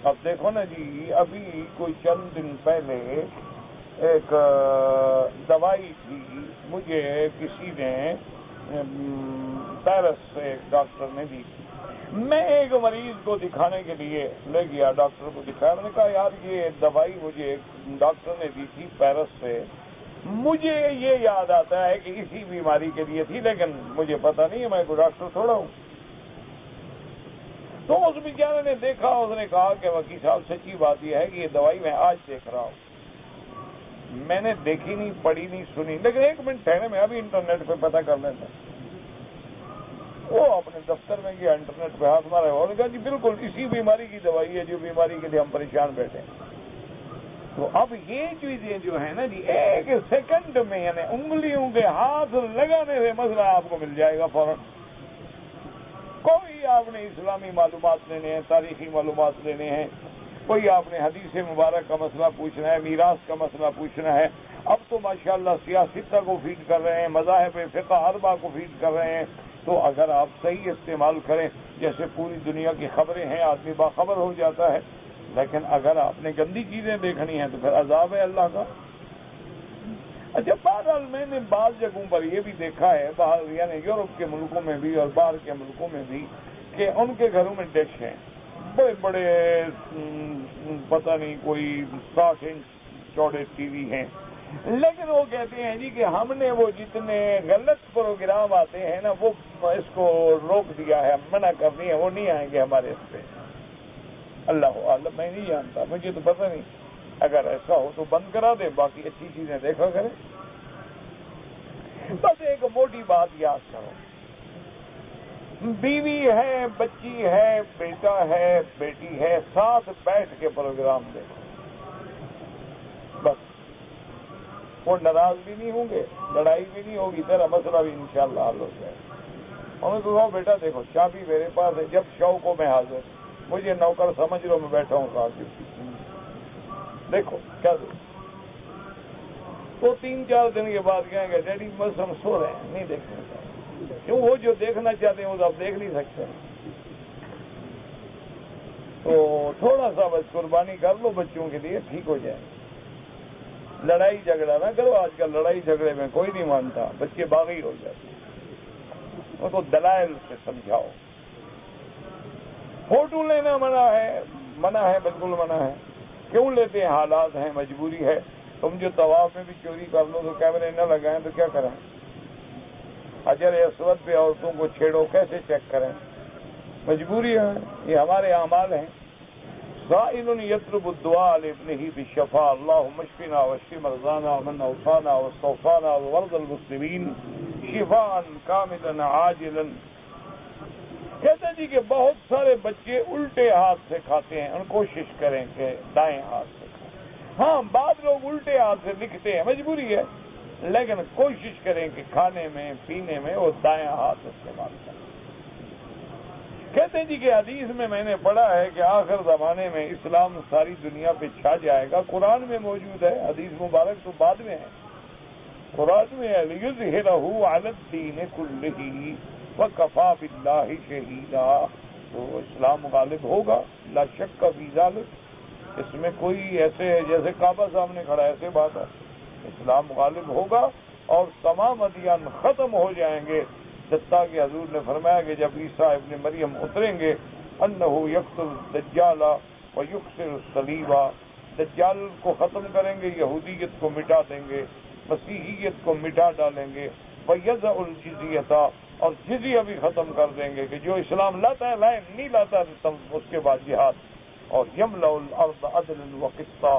اب دیکھو نا جی، ابھی کوئی چند دن پہلے ایک دوائی تھی، مجھے کسی نے پیرس سے ایک ڈاکٹر نے دی تھی، میں ایک مریض کو دکھانے کے لیے لے گیا، ڈاکٹر کو دکھایا، میں نے کہا یار یہ دوائی مجھے ایک ڈاکٹر نے دی تھی پیرس سے، مجھے یہ یاد آتا ہے کہ اسی بیماری کے لیے تھی، لیکن مجھے پتہ نہیں ہے، میں کوئی ڈاکٹر تھوڑا ہوں۔ تو اس بیچارے نے دیکھا، اس نے کہا کہ وکیل صاحب سچی بات یہ ہے کہ یہ دوائی میں آج دیکھ رہا ہوں، میں نے دیکھی نہیں، پڑھی نہیں، سنی، لیکن 1 منٹ ٹھہرے، میں ابھی انٹرنیٹ پہ پتہ کر لیتا ہوں۔ وہ اپنے دفتر میں گیا، انٹرنیٹ پہ ہاتھ مارا، اور کہا جی بالکل اسی بیماری کی دوائی ہے جو بیماری کے لیے ہم پریشان بیٹھے ہیں۔ تو اب یہ چیزیں جو ہیں نا جی، 1 سیکنڈ میں یعنی انگلیوں کے ہاتھ لگانے سے مسئلہ آپ کو مل جائے گا فوراً۔ کوئی آپ نے اسلامی معلومات لینے ہیں، تاریخی معلومات لینے ہیں، کوئی آپ نے حدیث مبارک کا مسئلہ پوچھنا ہے، میراث کا مسئلہ پوچھنا ہے، اب تو ماشاءاللہ سیاستہ کو فیڈ کر رہے ہیں، مذاہب فقہ اربعہ کو فیڈ کر رہے ہیں، تو اگر آپ صحیح استعمال کریں، جیسے پوری دنیا کی خبریں ہیں، آدمی باخبر ہو جاتا ہے، لیکن اگر آپ نے گندی چیزیں دیکھنی ہیں تو پھر عذاب ہے اللہ کا۔ اچھا، بہرحال میں نے بعض جگہوں پر یہ بھی دیکھا ہے، باہر یعنی یورپ کے ملکوں میں بھی اور باہر کے ملکوں میں بھی، کہ ان کے گھروں میں ڈش ہیں، بڑے بڑے پتہ نہیں کوئی 60 انچ چوڑے ٹی وی ہیں، لیکن وہ کہتے ہیں جی کہ ہم نے وہ جتنے غلط پروگرام آتے ہیں نا، وہ اس کو روک دیا ہے، منع کر دی ہے، وہ نہیں آئیں گے ہمارے اس پہ۔ اللہ عالم، میں نہیں جانتا، مجھے تو پتہ نہیں، اگر ایسا ہو تو بند کرا دے، باقی اچھی چیزیں دیکھا کریں۔ بس ایک موٹی بات یاد کرو، بیوی ہے، بچی ہے، بیٹا ہے، بیٹی ہے، ساتھ بیٹھ کے پروگرام دیکھو، بس وہ ناراض بھی نہیں ہوں گے، لڑائی بھی نہیں ہوگی، تیرا مسئلہ بھی انشاءاللہ حل ہو جائے۔ انہوں نے کہا بیٹا دیکھو چابی میرے پاس ہے، جب شوق ہو میں حاضر، مجھے نوکر سمجھ لو، میں بیٹھا ہوں ساتھ، دیکھو کیا دو۔ تو 3-4 دن کے بعد کہیں گے ڈیڈی بس ہم سو رہے ہیں، نہیں دیکھنا چاہتے، کیوں وہ جو دیکھنا چاہتے ہیں وہ تو آپ دیکھ نہیں سکتے، تو تھوڑا سا بس قربانی کر لو بچوں کے لیے، ٹھیک ہو جائے۔ لڑائی جھگڑا نہ کرو، آج کل لڑائی جھگڑے میں کوئی نہیں مانتا، بچے باغی ہو جاتے، ان کو دلائل سے سمجھاؤ۔ فوٹو لینا منع ہے، بالکل منع ہے۔ کیوں لیتے ہیں؟ حالات ہیں، مجبوری ہے۔ تم جو طواف میں بھی چوری کر لو تو کیمرے نہ لگائیں تو کیا کریں؟ حجر اسود پہ عورتوں کو چھیڑو، کیسے چیک کریں؟ مجبوری ہے، یہ ہمارے اعمال ہیں۔ سائل یطلب الدعاء لابنہ بالشفاء، اللہم اشفنا واشف مرضانا ومن اوصانا واستوصانا وورد المسلمین شفاء کاملا عاجلا۔ کہتے ہیں جی کہ بہت سارے بچے الٹے ہاتھ سے کھاتے ہیں، کوشش کریں کہ دائیں ہاتھ سے کھائیں۔ ہاں، بعض لوگ الٹے ہاتھ سے لکھتے ہیں، مجبوری ہے، لیکن کوشش کریں کہ کھانے میں پینے میں وہ دائیں ہاتھ استعمال کریں۔ کہتے ہیں جی کہ حدیث میں نے پڑھا ہے کہ آخر زمانے میں اسلام ساری دنیا پہ چھا جائے گا. قرآن میں موجود ہے, حدیث مبارک تو بعد میں ہے. قرآن میں ہے لِيُظْهِرَهُ عَلَى الدِّينِ كُلِّهِ وَكَفَى بِاللَّهِ شَهِيدًا. تو اسلام غالب ہوگا, لا شک فی ذلک. اس میں کوئی ایسے جیسے کعبہ سامنے کھڑا ہے ایسے بات ہے. اسلام غالب ہوگا اور تمام ادیان ختم ہو جائیں گے. جتا کہ حضور نے فرمایا کہ جب عیسیٰ ابن مریم اتریں گے انہ یقتل الدجال ویکسر الصلیب. دجال کو ختم کریں گے, یہودیت کو مٹا دیں گے, مسیحیت کو مٹا ڈالیں گے. ویضع الجزیۃ, اور جزیہ بھی ختم کر دیں گے کہ جو اسلام لاتا ہے لائے, نہیں لاتا ہے اس کے بعد جہاد. اور یملأ الارض عدلا وقسطا,